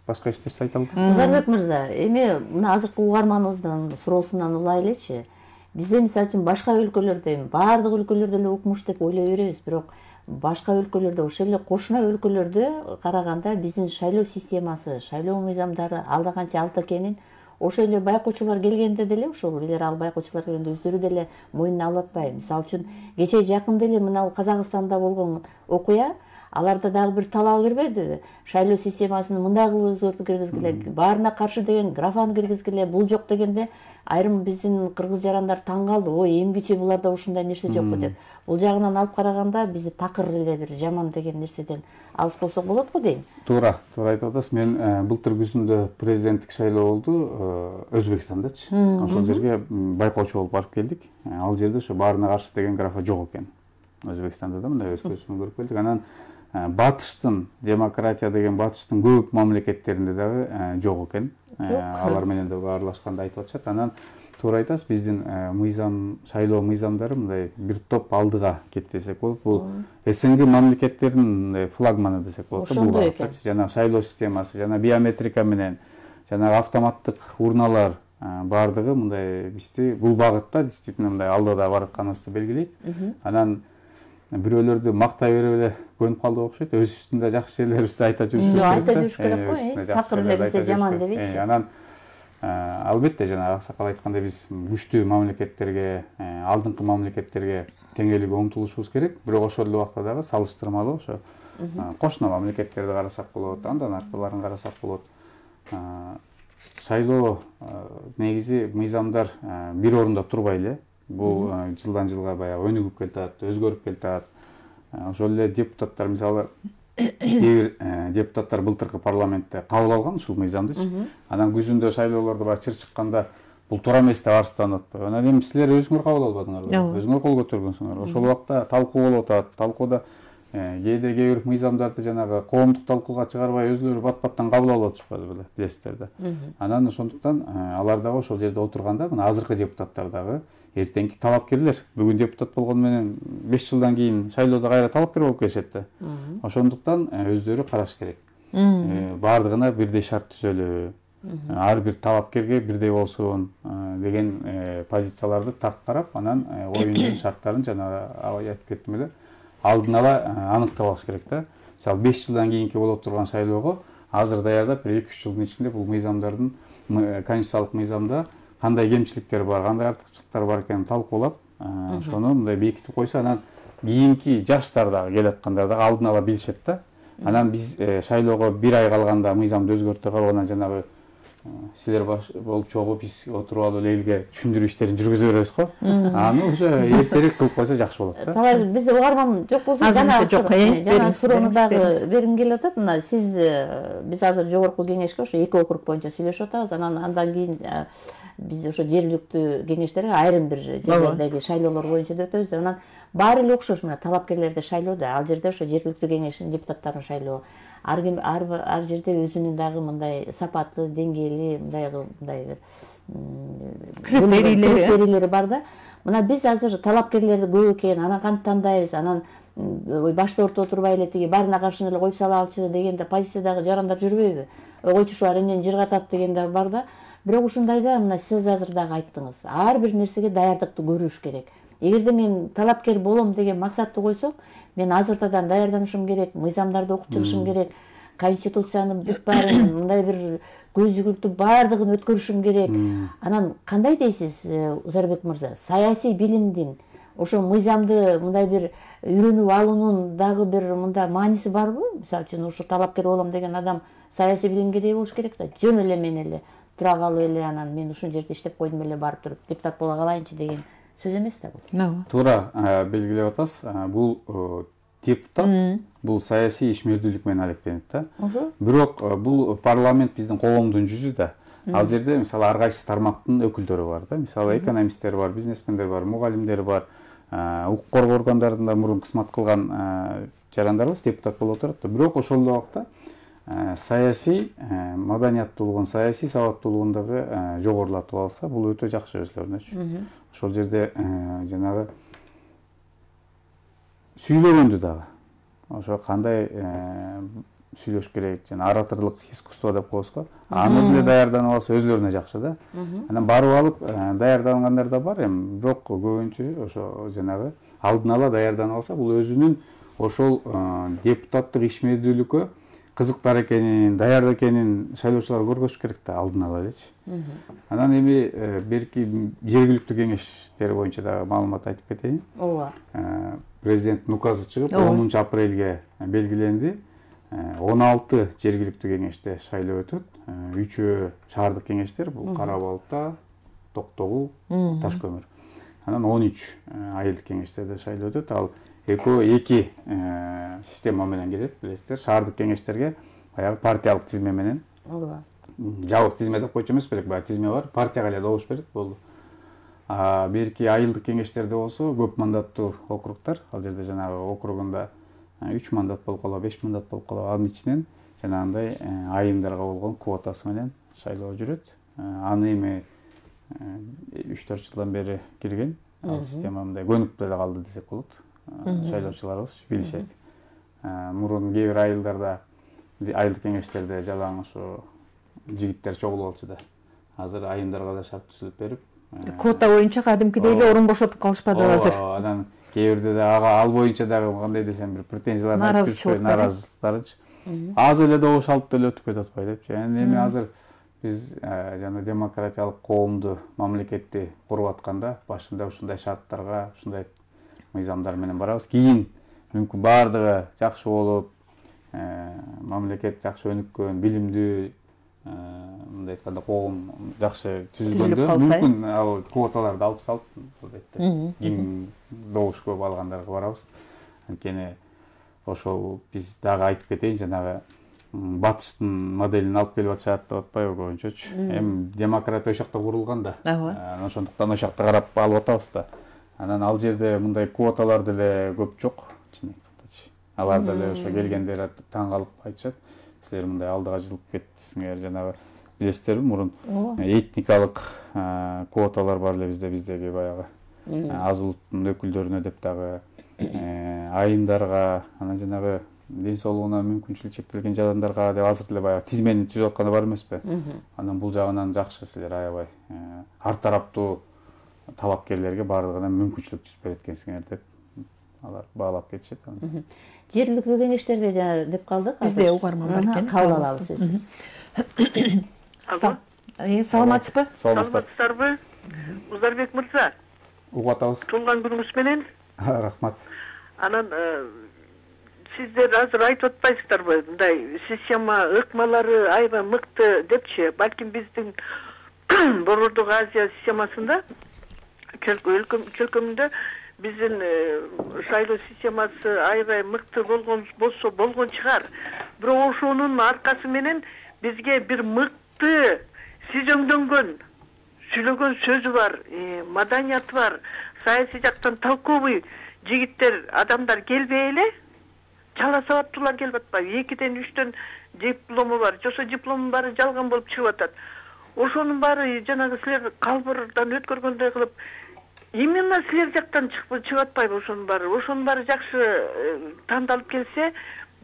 Башка эчтерсе айта алдым. Узарбек мырза, эми мына азыркы угарманыбыздын суроосунан улай элечи. Бизде мисалы үчүн башка өлкөлөрдө, баардык өлкөлөрдө эле укмуш деп ойлой беребиз, бирок башка өлкөлөрдө, ошол эле кошуна өлкөлөрдө караганда биздин шайлоо системасы, шайлоо мыйзамдары алда канча алты экенин ошол эле байкоочулар келгенде деле, ошол эле ал байкоочулар келгенде өздөрү деле мойнуна алып атпайбы. Мисалы үчүн кечээ жакында эле мына Казакстанда болгон окуя, аларда дагы бир талап кирбедиби? Шайлоо системасын мындай кылып өзгөртүү киргизгиле, баарына каршы деген графаны киргизгиле, бул жок дегенде айрым биздин кыргыз жарандар таң калды. Ой, эмгиче буларда ушундай нерсе жокпу деп. Бул жагынан алып караганда бизде такыр эле бир жаман деген нерседен алыс болсок болот го дейм. Туура айтып атасыз. Мен былтыр күзүндө президенттик шайлоо болду Өзбекстандачы. Ошол жерге байкоочу болуп барып келдик. Ал жерде ошо баарына каршы деген графа жок экен. Өзбекстанда да мындай өз көзүбүзүн көрүп келдик. Анан батыштын демократия деген батыштын көп мамлекеттеринде дагы жок экен. Алар менен да баарлашканда айтып атышат. Анан туура айтасыз, биздин мыйзам, шайлоо мыйзамдары мындай бир топ алдыга кетти десек болот. Бул СНГ мамлекеттеринин флагманы десек болот. Бул жана шайлоо системасы, жана биометрика менен, жана автоматтык урналар баардыгы мындай бизди бул багытта действительно мындай алдыда баратканыбызды белгилейт. Анан бирөөлөрдү мактай берип эле көнүп калдык окшойт. Өз үстүндө жакшы жерлерибизди айта жүрүш керек. Айта жүрүш керек го, такыр эле бизде жаман дебейчи. Анан албетте жана аксакал айткандай биз күчтүү мамлекеттерге, алдыңкы мамлекеттерге теңелүүгө умтулушубуз керек. Бирок ошол эле убакта дагы салыштырмалуу ошо кошуна мамлекеттерди карасак болот, андан аркыларын карасак болот. Шайлоо негизи мыйзамдар бир орунда турбай эле. Бул жылдан жылга баягы өнүгүп келатат, өзгөрүп келатат. Ошол эле депутаттар мисалы кээ бир депутаттар былтыркы парламентте кабыл алган ушул мыйзамдычы. Анан күзүндө шайлоолордо баягы чыр чыкканда бул туура эмес деп арызданып атпайбы. Анан эми силер өзүңөр кабыл албадыңарбы? Өзүңөр кол көтөргөнсүңөр. Ошол убакта талкуу болуп атат. Талкууда кээде кээ бир мыйзамдарды жанагы коомдук талкууга чыгарбай өзүлөрү бат-баттан кабыл алып атышпады беле, билесиздер да. Анан ошондуктан алар дагы ошол жерде отурганда мына азыркы депутаттар дагы эртеңки талапкерлер. Бүгүн депутат болгону менен 5 жылдан кийин шайлоодо кайра талапкер болуп келишет да. Ошондуктан өздөрү караш керек. Баардыгына бирдей шарт түзөлү. Ар бир талапкерге бирдей болсун деген позицияларды так карап, анан оюндун шарттарын жана айтып кеттим эле, алдын ала аныктап алыш керек да. Мисалы 5 жылдан кийинки болуп турган шайлоого азыр даярдап 1-2 жылдын ичинде бул мыйзамдардын конституциялык мыйзамда кандай кемчиликтер бар, кандай артыкчылыктар бар экенин талкуулап, ошону мындай бекитип койсо, анан кийинки жаштар дагы келаткандар дагы алдын ала билишет да. Анан биз шайлоого 1 ай калганда мыйзамды өзгөртө калып, анан жанагы силер болуп чогуу биз отуруп алып элге түшүндүрүү иштерин жүргүзө беребиз го. Аны уже эртерээк кылып койсо жакшы болот да. Талай бизде угарман жок болсо жана суроону дагы бергим келип атат. Мына сиз биз азыр жогорку кеңешке ошо 2 округ боюнча сүйлөшүп атабыз. Андан кийин биз ошо жергиликтүү кеңештерге айрым бир жерлердеги шайлоолор боюнча да өтөбүз. Анан баары эле окшош. Мына талапкерлерди шайлоодо, ал жерде ошо жергиликтүү кеңештин депутаттарын шайлоо. Ар жерде өзүнүн дагы мындай сапаты, деңгээли, мындай критерийлери бар да. Мына биз азыр талапкерлерди көп экен, анан кантип тандайбыз, анан башта орто отурбай эле тиги баарына каршыны эле коюп салалычы дегенде позициядагы жарандар жүрбөйбү? Койчу ушулар эмнени жыргатат дегендер бар да. Бирок ушундайда мына сиз азыр дагы айттыңыз. Ар бир нерсеге даярдыкты көрүш керек. Эгерде мен талапкер болом деген максатты койсок, мен азыртадан даярданышым керек, мыйзамдарды окуп чыгышым керек, конституцияны бүт баарын мындай бир көз жүгүртүп баардыгын өткөрүшүм керек. Анан кандай дейсиз, Узарбек мырза? Саясий билимдин, ошо мыйзамды мындай бир үйрөнүп алуунун дагы бир мындай мааниси барбы? Мисалы үчүн ошо талапкер болом деген адам саясий билимге ээ болуш керек да. Жөн эле мен эле тура калып эле анан мен ушул жерде иштеп койдум эле барып туруп депутат боло калайынчы деген сөз эмес да бул. Туура белгилеп атасыз. Бул депутат бул саясий ишмердүүлүк менен алектенет да. Бирок бул парламент биздин коомдун жүзү да. Ал жерде мисалы ар кайсы тармактын өкүлдөрү бар да. Мисалы экономисттер бар, бизнесмендер бар, мугалимдер бар, укук коргоо органдарында мурун кызмат кылган жарандарыбыз депутат болуп отурат да. Бирок ошол эле убакта саясий маданияттуулугун, саясий сабаттуулугундагы жогорулатып алса, бул өтө жакшы өзлөрүнөчү. Ошол жерде жанагы сүйлөгөндү дагы ошо кандай сүйлөш керек, жана ораторлук искусство деп коебуз го. Аны деле даярданып алса өзлөрүнө жакшы да. Анан барып алып даярдангандар да бар эми, бирок көбүнчө ошо жанагы алдын ала даярданып алса, бул өзүнүн ошол депутаттык ишмердүүлүккө кызыктар экенин, даяр экенин шайлоочулар көргөзүш керек да алдын ала элечи. Анан эми берки жергиликтүү кеңештер боюнча дагы маалымат айтып кетейин. Ооба. Президенттин указы чыгып 10 апрелге белгиленди. 16 жергиликтүү кеңеште шайлоо өтөт. 3-өө шаардык кеңештер, бул Кара Балыкта, Токтогул, Ташкөмүр. Анан 13 айылдык кеңештерде шайлоо өтөт. Ал эки система менен келет, билесиздер. Шаардык кеңештерге баягы партиялык тизме менен. Ооба. Жабык тизме деп койчу эмес белек, баягы тизме бар. Партияга эле добуш берет, болду. Берки айылдык кеңештерде болсо көп мандаттуу округтар, ал жерде жанагы округунда 3 мандат болуп калат, 5 мандат болуп калат. Анын ичинен жанагындай айымдарга болгон квотасы менен шайлоо жүрөт. Аны эми 3-4 жылдан бери кирген. Ал система мындай көнүп эле калды десек болот. Шайлоочуларыбыз билишет. Мурун кээ бир айылдарда, айылдык кеңештерде жалаң ошо жигиттер чогулуп алчу да. Азыр айымдарга да шарт түзүлүп берип, квота боюнча кадимкидей эле орун бошотуп калышпадыбы азыр? Анан кээ бирде да ал боюнча дагы кандай десем бир претензиялар айтып жүрүшпөйбү, нааразычылыктарычы. Аз эле добуш алып деле өтүп кетип атпайбы депчи. Эми азыр биз жана демократиялык коомду, мамлекетти куруп атканда башында ушундай шарттарга, ушундай мыйзамдар менен барабыз. Кийин мүмкүн баардыгы жакшы болуп, мамлекет жакшы өнүккөн, билимдүү, мындай айтканда коом жакшы түзүлгөндө мүмкүн ал квоталарды алып салып, ким добуш көп алгандарга барабыз. Анткени ошол биз дагы айтып кетейин, жанагы батыштын моделин алып келип атышат деп атпайбы көбүнчөчү. Эми демократия ошол жакта курулган да. Ошондуктан ошол жакта карап алып атабыз да. Анан ал жерде мындай квоталар деле көп жок, чын айткандачы. Алар деле ошо келгендер таң калып айтышат. Силер мындай алдыга жылып кеттиңер, жанагы билесиздерби, мурун этникалык квоталар бар эле биздеги баягы аз улуттун өкүлдөрүнө деп дагы айымдарга, анан жанагы ден соолугуна мүмкүнчүлүк чектелген жарандарга деп азыр эле баягы тизмени түзүп атканы бар эмеспи? Анан бул жагынан жакшы, силер аябай ар тараптуу талапкерлерге баардыгына мүмкүнчүлүк түзүп берет экенсиңер деп алар баалап кетишет. Жергиликтүү кеңештерде жана деп калдык. Бизде угарман бар экен. Кабыл алабыз сөзсүз. Саламатсызбы? Саламатсыздарбы? Узарбек мырза. Угуп атабыз. Туулган күнүңүз менен. Рахмат. Анан сиздер азыр айтып атпайсыздарбы, мындай система ыкмалары аябай мыкты депчи, балким биздин Борбордук Азия системасында чөлкөмүндө биздин шайлоо системасы аябай мыкты болсо болгон чыгар. Бирок ошонун аркасы менен бизге бир мыкты сезөңдөнгөн сүйлөгөн сөзү бар, маданияты бар, саясий жактан толковый жигиттер, адамдар келбей эле, чала сабаттуулар келип атпайбы. 2ден 3төн диплому бар, жосо дипломун баары жалган болуп чыгып атат. Ошонун баары жанагы силер калбырдан өткөргөндөй кылып, именно силер жактан чыгып атпайбы ошонун баары жакшы тандалып келсе,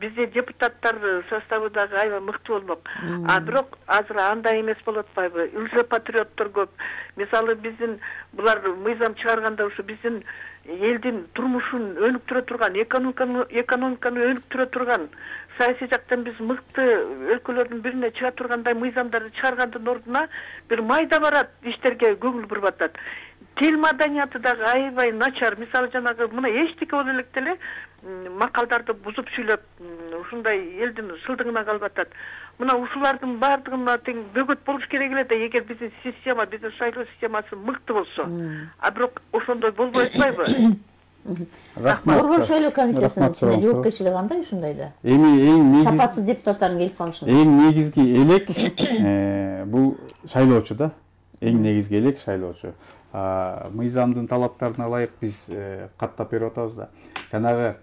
бизде депутаттар составы дагы аябай мыкты болмок. А бирок азыр андай эмес болуп атпайбы? Лжепатриоттор көп. Мисалы биздин булар мыйзам чыгарганда ушу биздин элдин турмушун өнүктүрө турган, экономиканы өнүктүрө турган, саясий жактан биз мыкты өлкөлөрдүн бирине чыга тургандай мыйзамдарды чыгаргандын ордуна бир майда барат иштерге көңүл буруп атат. Тил маданияты дагы аябай начар. Мисалы жанагы мына эчтеке боло электе эле макалдарды бузуп сүйлөп, ушундай элдин шылдыгына калып атат. Мына ушулардын баардыгына тең бөгөт болуш керек эле да, эгер биздин система, биздин шайлоо системасы мыкты болсо. А бирок ошондой болбой атпайбы? Борбор шайлоо комиссиясынын ичинде жоопкерчилиги кандай ушундайда? Эми сапатсыз депутаттардын келип калышы. Эң негизги элек бул шайлоочу да. Эң негизги элек шайлоочу. Мыйзамдын талаптарына ылайык биз каттап берип атабыз да. Жанагы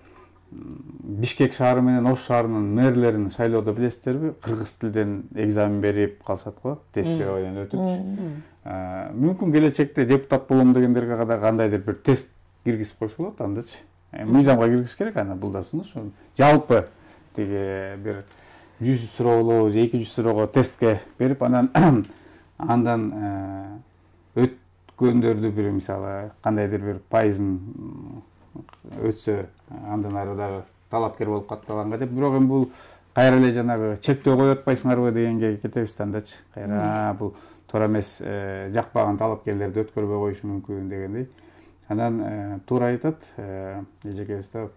Бишкек шаары менен Ош шаарынын мэрлерин шайлоодо билесиздерби? Кыргыз тилден экзамен берип калышат го, тест жабайдан өтүп. Мүмкүн келечекте депутат болом дегендерге кандайдыр бир тест киргизип койсо болот андачы. Мыйзамга киргиз керек, ана булда сунуш. Жалпы тиги бир 100 суроолуу же 200 суроого тестке берип, андан өткөндөрдү бир мисалы кандайдыр бир пайызын өтсө, андан ары дагы талапкер болуп каттаганга деп. Бирок эми бул кайра эле жанагы чектөө коюп атпайсыңарбы дегенге кетебиз да андачы. Кайра бул туура эмес, жакпаган талапкерлерди өткөрбөй коюшу мүмкүн дегендей. Анан туура айтат, эжекебиз да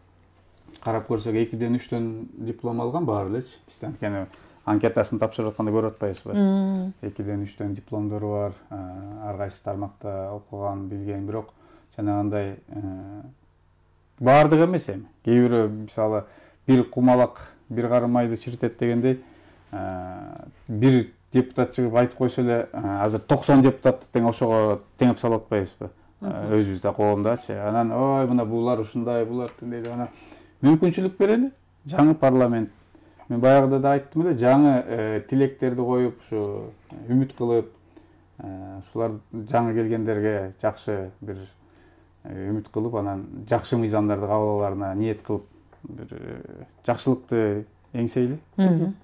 карап көрсөк 2ден 3төн диплом алган баары элечи. Биз анткени анкетасын тапшырып атканда көрүп атпайбызбы? 2ден 3төн дипломдору бар, ар кайсы тармакта окуган, билген, бирок жанагындай баардыгы эмес эми. Кээ бирөө мисалы бир кумалак бир кары майды чиритет дегендей, бир депутат чыгып айтып койсо эле, азыр 90 депутатты тең ошого теңеп салып атпайбызбы? Өзүбүздө коомдачы. Анан ой мына булар ушундай, булар тендей. Анан мүмкүнчүлүк берели. Жаңы парламент. Мен баягыда да айттым эле, жаңы тилектерди коюп, ушу үмүт кылып, ушулар жаңы келгендерге жакшы бир үмүт кылып, анан жакшы мыйзамдарды кабыл алууларына ниет кылып, бир жакшылыкты эңсейли.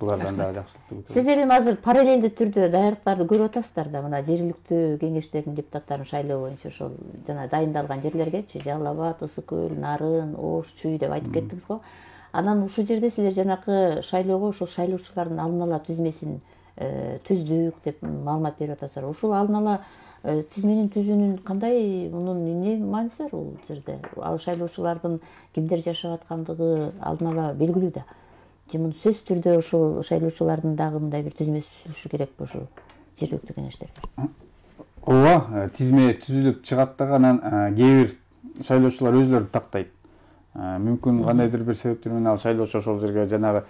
Булардан дагы жакшылыкты күтөлү. Сиздер эми азыр параллелдүү түрдө даярдыктарды көрүп атасыздар да, мына жергиликтүү кеңештердин депутаттарын шайлоо боюнча ошол жана дайындалган жерлергечи, Жалал Абад, Ысык Көл, Нарын, Ош, Чүй деп айтып кеттиңиз го. Анан ушул жерде силер жанакы шайлоого ошол шайлоочулардын алдын ала тизмесин түздүк деп маалымат берип атасыздар. Ушул алдын ала тизменин түзүүнүн кандай, мунун эмне мааниси бар бул жерде? Ал шайлоочулардын кимдер жашап аткандыгы алдын ала белгилүү да. Муну сөз түрдө ошол шайлоочулардын дагы мындай бир тизмеси түзүлүшү керекпи ошол жергиликтүү кеңештерге? Ооба, тизме түзүлүп чыгат дагы, анан кээ бир шайлоочулар өзлөрү тактайт. Мүмкүн кандайдыр бир себептер менен ал шайлоочу ошол жерге жанагы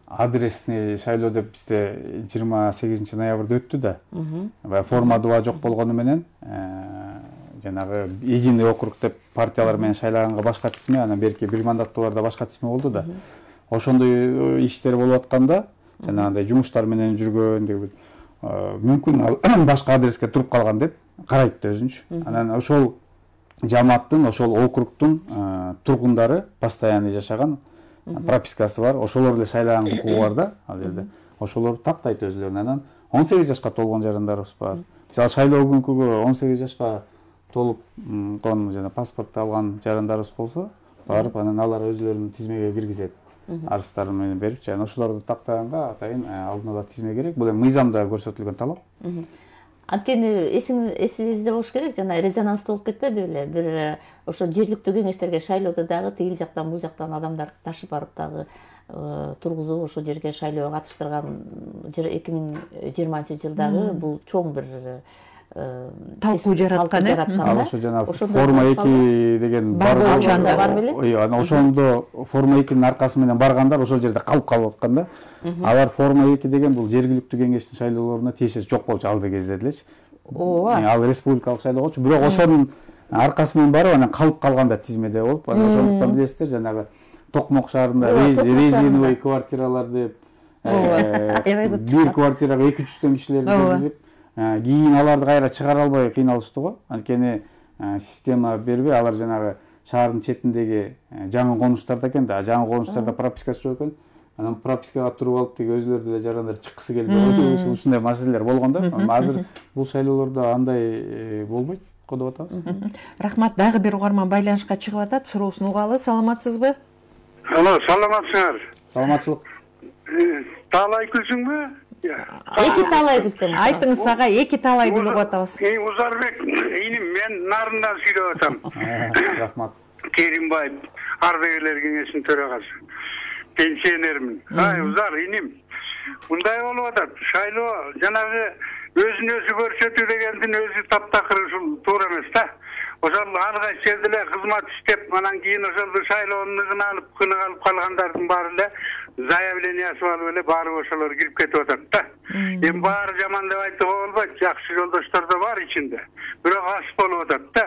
адресный шайлоо деп бизде 28 ноябрда өттү да. Форма 2 жок болгону менен жанагы единый округ деп партиялар менен шайлаганга башка тизме, анан берки бир мандаттууларда башка тизме болду да. Ошондой иштер болуп атканда, жанагындай жумуштар менен жүргөн деп мүмкүн ал башка адреске туруп калган деп карайт да өзүнчү. Анан ошол жамааттын, ошол округдун тургундары постоянный жашаган, пропискасы бар, ошолор эле шайлаган укугу бар да ал жерде. Ошолор тактайт өзлөрүнө. Анан 18 жашка толгон жарандарыбыз бар. Мисалы шайлоо күнкүгө 18 жашка толуп жана паспорт алган жарандарыбыз болсо, барып анан алар өзлөрүнүн тизмеге киргизет. Арыздарын менен берип, жана ошолорду тактаганга атайын алдын ала тизме керек. Бул эми мыйзамда көрсөтүлгөн талап. Анткени эсиңизде болуш керек, жана резонанс болуп кетпеди беле? Бир ошо жергиликтүү кеңештерге шайлоодо дагы тигил жактан бул жактан адамдарды ташып барып дагы тургузуп ошо жерге шайлоого катыштырган 2020-жылдагы бул чоң бир талкуу жараткан. Ал ошо жана форма 2 деген бар беле? Анан ошондо форма 2-нин аркасы менен баргандар ошол жерде калып аткан да. Алар форма 2 деген бул жергиликтүү кеңештин шайлоолоруна тиешеси жок болчу алды кезде делечи. Ооба. Ал республикалык шайлоо болчу, бирок ошонун аркасы менен барып анан калып калганда тизмеде болуп, анан ошондуктан билесиздер, жанагы Токмок шаарында резиновый квартиралар деп, бир квартирага 200 кишилерди киргизип, кийин аларды кайра чыгара албай кыйналышты го. Анткени система бербей, алар жанагы шаардын четиндеги жаңы конуштарда экен да, жаңы конуштарда пропискасы жок экен. Анан пропискага туруп алып деги өзүлөрү деле жарандар чыккысы келбей, ушундай маселелер болгон да. Азыр бул шайлоолордо андай болбойт, кодоп атабыз. Рахмат, дагы бир угарман байланышка чыгып атат, суроосун угалы. Саламатсызбы? Алло, саламатсыңар. Саламатчылык. Таалай күлсүңбү? Эки таалай күлсөң. Айтыңыз, ага эки таалай күлүп атабыз. Узарбек, иним мен Нарындан сүйлөп атам. Рахмат. Керимбаев, ардагерлер кеңешинин төрагасы. Пенсионермин. Узар, иним. Мындай болуп атат. Шайлоо жанагы өзүн өзү көрсөтүү дегендин өзү таптакыр ушул туура эмес да. Ошол ар кайсы жерде эле кызмат иштеп, анан кийин ошол шайлоонун алып, кынык алып калгандардын баары эле заявлениясы алып эле баары ошолор кирип кетип атат да. Эми баары жаман деп айтууга болбойт, жакшы жолдоштор да бар ичинде. Бирок аз болуп атат да.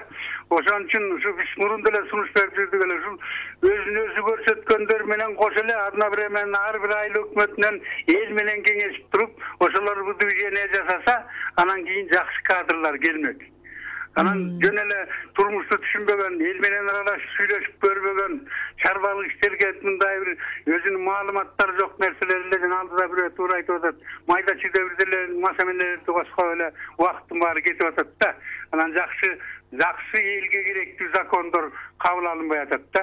Ошон үчүн ушу биз мурун деле сунуш берип жүрдүк эле ушул өзүн өзү көрсөткөндөр менен кошо эле одновременно ар бир айыл өкмөтүнөн эл менен кеңешип туруп, ошолор выдвижение жасаса, анан кийин жакшы кадрлар келмек. Анан жөн эле турмушту түшүнбөгөн, эл менен аралашып сүйлөшүп көрбөгөн, чарбалык иштерге мындай бир өзүнүн маалыматтары жок нерселер эле жана алдыда бирөө туура айтып атат. Майда чүйдө бир деле маселелерди козгоп эле убакыттын баары кетип атат да. Анан жакшы элге керектүү закондор кабыл алынбай атат да.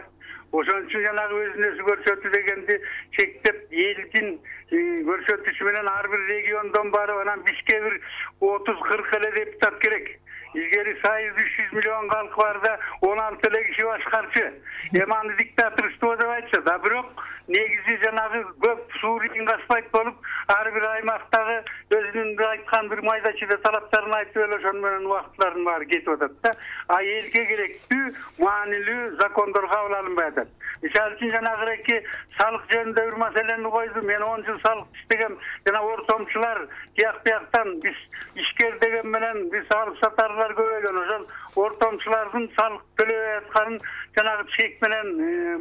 Ошон үчүн жанагы өзүн өзү көрсөтүү дегенди чектеп, элдин көрсөтүүсү менен ар бир региондон барып, анан бизге бир 30-40 эле депутат керек. Илгери сайыз 300 миллион халкы барда 16 эле киши башкарчы. Эми аны диктаторство деп айтса да, бирок негизи жанагы көп суурин каспайт болуп, ар бир аймактагы өзүнүн айткан бир майда чүйдө талаптарын айтып эле ошону менен убактылардын баары кетип атат да. А элге керектүү маанилүү закондор кабыл алынбай атат. Мисалы үчүн жанагы эки салык жөнүндө бир маселени койду. Мен 10 жыл салык иштегем. Жана ортомчулар бияктан биз ишкер деген менен биз алып сатарлар көбөйгөн. Ошол ортомчулардын салык төлөбөй атканын жанагы чек менен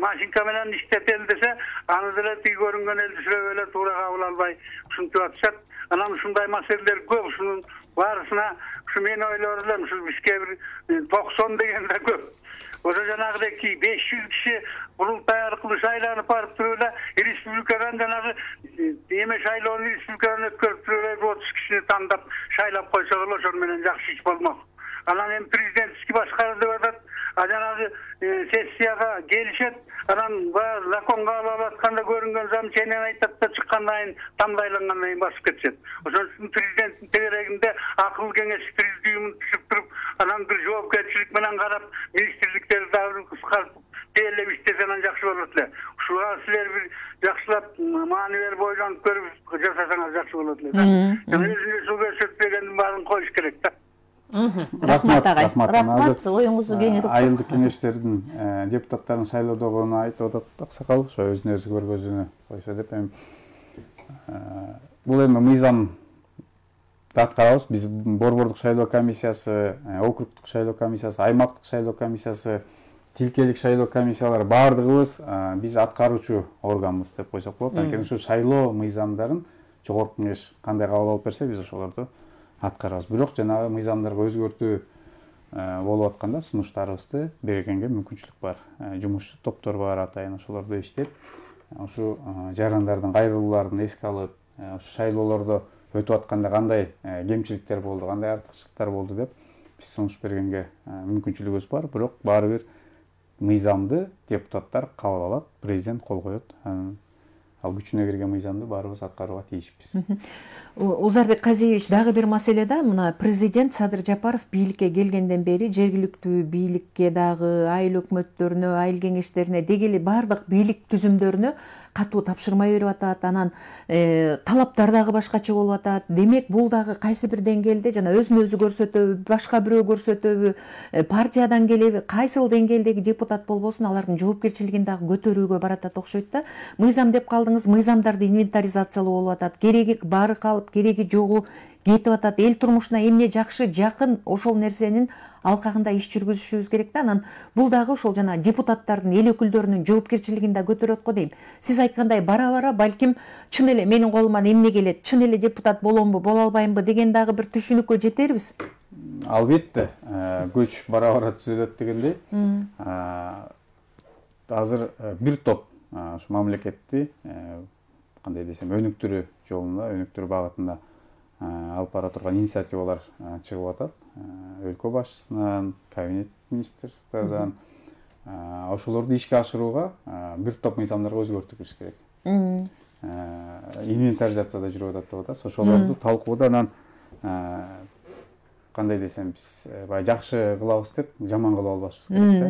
машинка менен иштетели десе, аны деле тиги көрүнгөн элди сүрөп эле туура кабыл албай ушинтип атышат. Анан ушундай маселелер көп. Ушунун баарысына ушу мен ойлор элем, ушу бизге бир 90 деген да көп. Ошо жанагы 500 киши курултай аркылуу шайланып барып туруп эле республикадан жанагы эме шайлоону республикадан өткөрүп туруп эле 30 кишини тандап шайлап койсок эле ошол менен жакшы иш болмок. Анан эми президентский башкаруу деп атат, а жанагы сессияга келишет, анан баягы законго алып атканда көрүнгөн замечание айтат да, чыккандан кийин тамдайлангандан кийин басып кетишет. Ошон үчүн президенттин тегерегинде акыл кеңеш президиумун түзүп туруп, анан бир жоопкерчилик менен карап, министрликтерди дагы кыскартып тейлеп иштесе анан жакшы болот эле. Ушуга силер бир жакшылап маанилер бойлонуп көрүп жасасаңар жакшы болот эле да. Өзүнө суу көрсөтпөгөндүн баарын коюш керек да. Рахмат, агай. Рахмат, оюңузду кеңирип. Айылдык кеңештердин депутаттарын шайлоодогуну айтып атат аксакал, ошо өзүн өзү көргөзүүнү койсо деп. Бул эми мыйзам аткарабыз. Биз борбордук шайлоо комиссиясы, округдук шайлоо комиссиясы, аймактык шайлоо комиссиясы, тилкелик шайлоо комиссиялары баардыгыбыз биз аткаруучу органбыз деп койсок болот. Анткени ушу шайлоо мыйзамдарын жогорку кеңеш кандай кабыл алып берсе, биз ошолорду аткарабыз. Бирок жанагы мыйзамдарга өзгөртүү болуп атканда сунуштарыбызды бергенге мүмкүнчүлүк бар. Жумушчу топтор бар атайын, ошолорду иштеп, ушу жарандардын кайрылууларын эске алып, ушу шайлоолордо өтүп атканда кандай кемчиликтер болду, кандай артыкчылыктар болду деп биз сунуш бергенге мүмкүнчүлүгүбүз бар. Бирок баары бир мыйзамды депутаттар кабыл алат, президент кол коет. ал күчүнө кирген мыйзамды баарыбыз аткарууга тийишпиз. Узарбек Казиевич, дагы бир маселеде мына президент Садыр Жапаров бийликке келгенден бери жергиликтүү бийликке дагы, айыл өкмөттөрүнө, айыл кеңештерине, деги эле баардык бийлик түзүмдөрүнө катуу тапшырма берип атат. Анан талаптар дагы башкача болуп атат. Демек, бул дагы кайсы бир деңгээлде жана өзүн өзү көрсөтөбү, башка бирөө көрсөтөбү, партиядан келеби, кайсыл деңгээлдеги депутат болбосун, алардын жоопкерчилигин дагы көтөрүүгө баратат окшойт да. Мыйзам деп калдыңыз, мыйзамдарды инвентаризациялоо болуп атат. Кереги бары калып, кереги жогу кетип атат. Эл турмушуна эмне жакшы, жакын, ошол нерсенин алкагында иш жүргүзүшүбүз керек да. Анан бул дагы ошол жана депутаттардын, эл өкүлдөрүнүн жоопкерчилигин да көтөрөт го дейм. Сиз айткандай бара балким чын эле менин колуман эмне келет, чын эле депутат боломбу, боло албаймбы деген дагы бир түшүнүккө жетербиз. Албетте, көч бара түзөлөт дегендей. Азыр бир топ ушу мамлекетти кандай десем өнүктүрүү жолунда, өнүктүрүү багытында алып бара турган инициативалар чыгып атат. Өлкө башчысынан, кабинет министрликтерден ошолорду ишке ашырууга бир топ мыйзамдарга өзгөртүү кириш керек. Инвентаризацияда жүрүп атат деп атасыз. Ошолорду талкууда анан кандай десем биз баягы жакшы кылабыз деп жаман кылып албашыбыз керек да.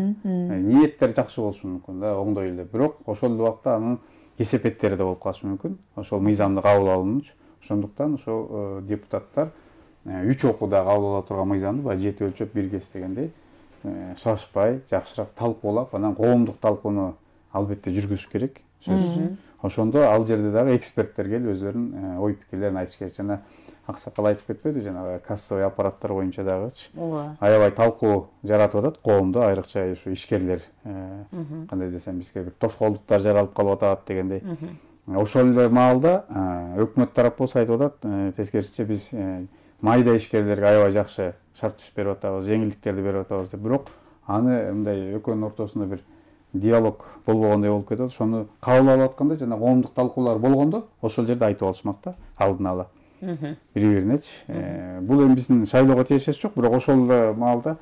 Ниеттер жакшы болушу мүмкүн да, оңдой эле. Бирок ошол убакта анын кесепеттери да болуп калышы мүмкүн. Ошол мыйзамды кабыл алуу үчүн. Ошондуктан ошол депутаттар 3 окууда кабыл ала турган мыйзамды баягы 7 өлчөп 1 кес дегендей шашпай, жакшыраак талкуулап, анан коомдук талкууну албетте жүргүзүш керек. Сөзсүз. Ошондо ал жерде дагы эксперттер келип өзлөрүнүн ой пикирлерин айтыш керек. Жана аксакал айтып кетпеди, жанагы кассовый аппараттар боюнча дагычы аябай талкуу жаратып атат коомдо, айрыкча ушу ишкерлер кандай десем бизге бир тоскоолдуктар жаралып калып атат дегендей. Ошол эле маалда өкмөт тарап болсо айтып атат, тескерисинче биз майда ишкерлерге аябай жакшы шарт түзүп берип атабыз, жеңилдиктерди берип атабыз деп. Бирок аны мындай экөөнүн ортосунда бир диалог болбогондой болуп кетет. Ошону кабыл алып атканда жана коомдук талкуулар болгондо ошол жерде айтып алышмак да, алдын ала. Бири-биринечи. Бул эми биздин шайлоого тиешеси жок, бирок ошол маалда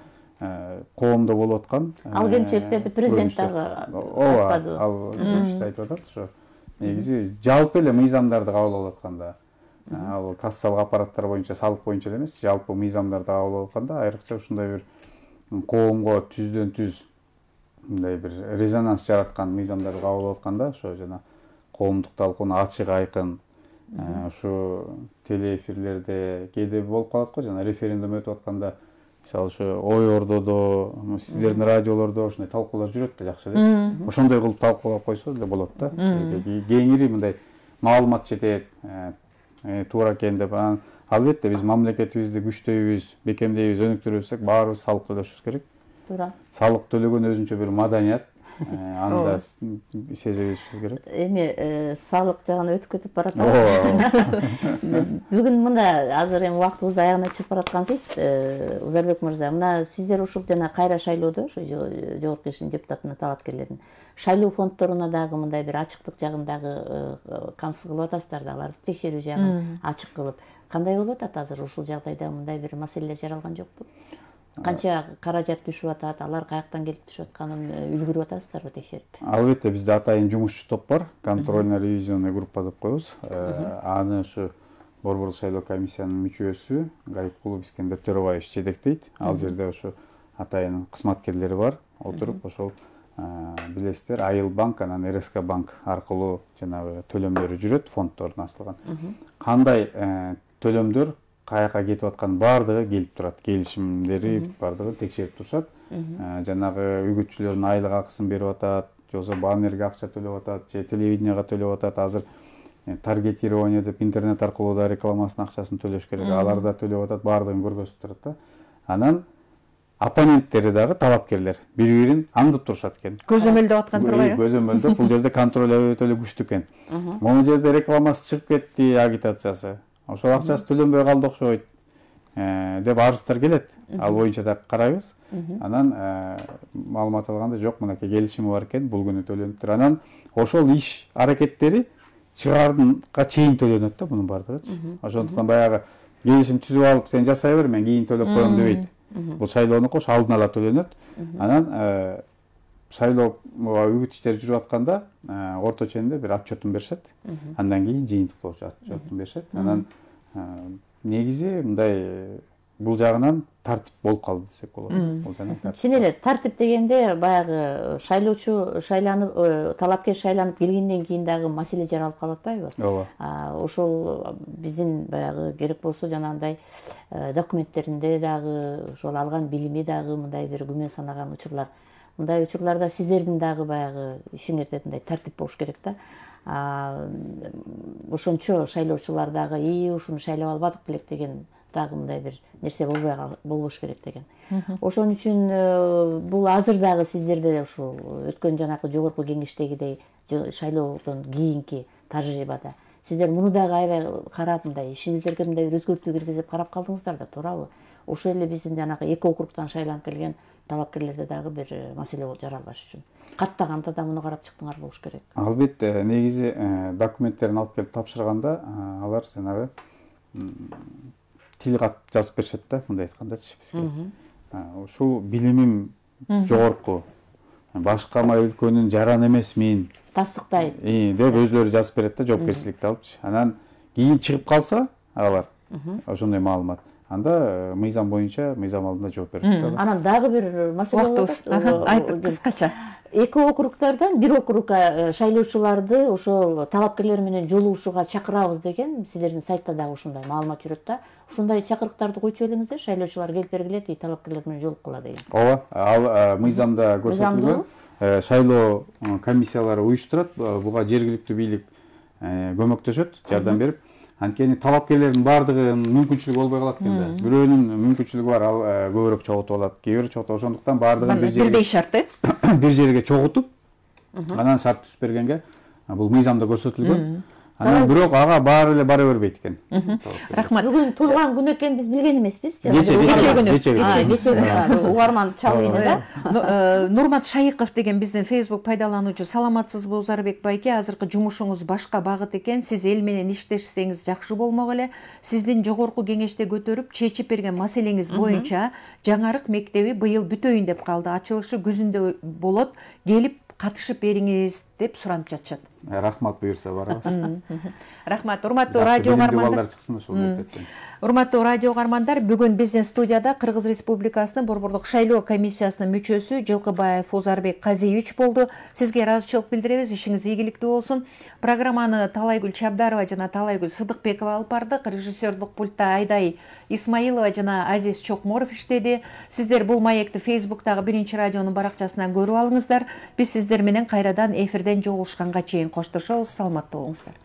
коомдо болуп аткан ал кемчиликтерди президент дагы айтпады. Ал айтып атат ошо. Негизи жалпы эле мыйзамдарды кабыл алып атканда, ал кассалык аппараттар боюнча, салык боюнча эмес, жалпы мыйзамдарды кабыл алып атканда айрыкча ушундай бир коомго түздөн түз мындай бир резонанс жараткан мыйзамдарды кабыл алып атканда, ошо жана коомдук талкууну ачык айкын ушу телеэфирлерде кээде болуп калат го, жана референдум өтүп атканда, мисалы ушу ой ордодо, сиздердин радиолордо ушундай талкуулар жүрөт да жакшы эле. Ошондой кылып талкуулап койсо деле болот да. Кеңири мындай маалымат жетет, туура экен деп. Албетте биз мамлекетибизди күчтөйбүз, бекемдейбиз, өнүктүрөбүз, баарыбыз салык төлөшүбүз керек. Туура. Салык төлөгөн өзүнчө бир маданият. Аны да сезебизибиз керек. Эми салык жагына өтүп кетип баратабыз. Бүгүн мында азыр эми убактыбыз аягына чыгып бараткан сейт. Узарбек мырза, мына сиздер ушул жана кайра шайлоодо ошо жогорку кеңештин депутатына талапкерлердин шайлоо фонддоруна дагы мындай бир ачыктык жагын дагы камсыз кылып атасыздар да, аларды текшерүү жагын ачык кылып. Кандай болуп атат азыр ушул жагдайда мындай бир маселелер жаралган жокпу? Канча каражат түшүп атат, алар каяктан келип түшүп атканын үлгүрүп атасыздарбы текшерип? Албетте бизде атайын жумушчу топ бар, контрольно-ревизионный группа деп коебуз. Аны ушу Борбордук шайлоо комиссиянын мүчөсү Гайыпкулов Искендер Төрөбаевич жетектейт. Ал жерде ушу атайын кызматкерлери бар, отуруп ошол билесиздер, Айыл банк, анан РСК банк аркылуу жанагы төлөмдөрү жүрөт, фонддордун ачылган. Кандай төлөмдөр каяка кетип аткан баардыгы келип турат, келишимдери баардыгы текшерип турушат. Жанагы үгүтчүлөрдүн айлык акысын берип атат, жосо баннерге акча төлөп атат, же телевиденияга төлөп атат. Азыр таргетирование деп интернет аркылуу да рекламасынын акчасын төлөш керек. Алар да төлөп атат, баардыгын көргөзүп турат да. Анан оппоненттери дагы талапкерлер бири-бирин аңдып турушат экен. Көзөмөлдөп аткан турбайбы? Көзөмөлдөп, бул жерде контроль өтө эле күчтүү экен. Могу жерде рекламасы чыгып кетти, агитациясы. Ошол акчасы төлөнбөй калды окшойт деп арыздар келет. Ал боюнча да карайбыз. Анан маалымат алганда жок, мынакей келишими бар экен, бул күнү төлөнүптүр. Анан ошол иш аракеттери чыгарымга чейин төлөнөт да мунун баардыгычы. Ошондуктан баягы келишим түзүп алып, сен жасай бер, мен кийин төлөп коем дебейт. Бул шайлоонуку алдын ала төлөнөт. Анан шайлоога үгүт иштери жүрүп атканда орто ченде бир отчетун беришет. Андан кийин жыйынтык болчу отчетун беришет. Анан негизи мындай бул жагынан тартип болуп калды десек болот. Бул жагынан тартип. Чын эле тартип дегенде баягы шайлоочу шайланып, талапкер шайланып келгенден кийин дагы маселе жаралып калып атпайбы? Ооба. Ошол биздин баягы керек болсо жанагындай документтеринде дагы ошол алган билими дагы мындай бир күмөн санаган учурлар. Мындай учурларда сиздердин дагы баягы ишиңерде мындай тартип болуш керек да. Ошончо шайлоочулар дагы ушуну шайлап албадык белек деген дагы мындай бир нерсе болбош керек деген. Ошон үчүн бул азыр дагы сиздерде ушул өткөн жанакы жогорку кеңештегидей шайлоодон кийинки тажрыйбада сиздер муну дагы аябай карап мындай ишиңиздерге мындай бир өзгөртүү киргизип карап калдыңыздар да, туурабы? Ошол эле биздин жанакы эки округтан шайланып келген талапкерлерде дагы бир маселе жаралбаш үчүн каттаганда да муну карап чыктыңар болуш керек. Албетте, негизи документтерин алып келип тапшырганда алар жанагы тил кат жазып беришет да, мындай айткандачы бизге. Ушул билимим жогорку, башкама өлкөнүн жаран эмесмин, тастыктайт деп өзлөрү жазып берет да, жоопкерчиликти алыпчы. Анан кийин чыгып калса алар ошондой маалымат, анда мыйзам боюнча мыйзам алдында жооп берет да. Анан дагы бир маселе болот. Айтып кыскача. Эки округдардан бир округга шайлоочуларды ошол талапкерлер менен жолугушууга чакырабыз деген сиздердин сайтта дагы ушундай маалымат жүрөт да. Ушундай чакырыктарды койчу элеңиздер, шайлоочулар келип бергиле, талапкерлер менен жолугуп кала деген. Ооба, ал мыйзамда көрсөтүлгөн. Шайлоо комиссиялары уюштурат, буга жергиликтүү бийлик көмөктөшөт, жардам берип. Анткени талапкерлердин баардыгынын мүмкүнчүлүгү болбой калат экенде. Бирөөнүн мүмкүнчүлүгү бар, ал көбүрөөк чогултуп алат, кээ бирөө чогултуп. Ошондуктан баардыгын бирдей шарт, бир жерге чогултуп, анан шарт түзүп бергенге бул мыйзамда көрсөтүлгөн. Анан бирок ага баары эле бара бербейт экен. Рахмат. Бүгүн туулган күн экенин биз билген эмеспиз. Кече күнү. Угарман чалып да. Нурмат Шайыков деген биздин Facebook пайдалануучу. Саламатсызбы Узарбек байке? Азыркы жумушуңуз башка багыт экен. Сиз эл менен иштешсеңиз жакшы болмок эле. Сиздин жогорку кеңеште көтөрүп, чечип берген маселеңиз боюнча жаңарык мектеби быйыл бүтөйүн деп калды. Ачылышы күзүндө болот. Келип катышып бериңиз деп суранып жатышат. Рахмат, буюрса барабыз. Рахмат. Урматтуу радио угармандар. Чыксын ошол мектептен. Урматтуу радио угармандар, бүгүн биздин студияда Кыргыз Республикасынын Борбордук шайлоо комиссиясынын мүчөсү Жылкыбаев Узарбек Казиевич болду. Сизге ыраазычылык билдиребиз, ишиңиз ийгиликтүү болсун. Программаны Талайгүл Чабдарова жана Талайгүл Сыдыкбекова алып бардык. Режиссерлук пультта Айдай Исмаилова жана Азиз Чокморов иштеди. Сиздер бул маекти Facebooktагы Биринчи радионун баракчасынан көрүп алыңыздар. Биз сиздер менен кайрадан эфирден жолугушканга чейин коштошобуз. Саламаттуу болуңуздар.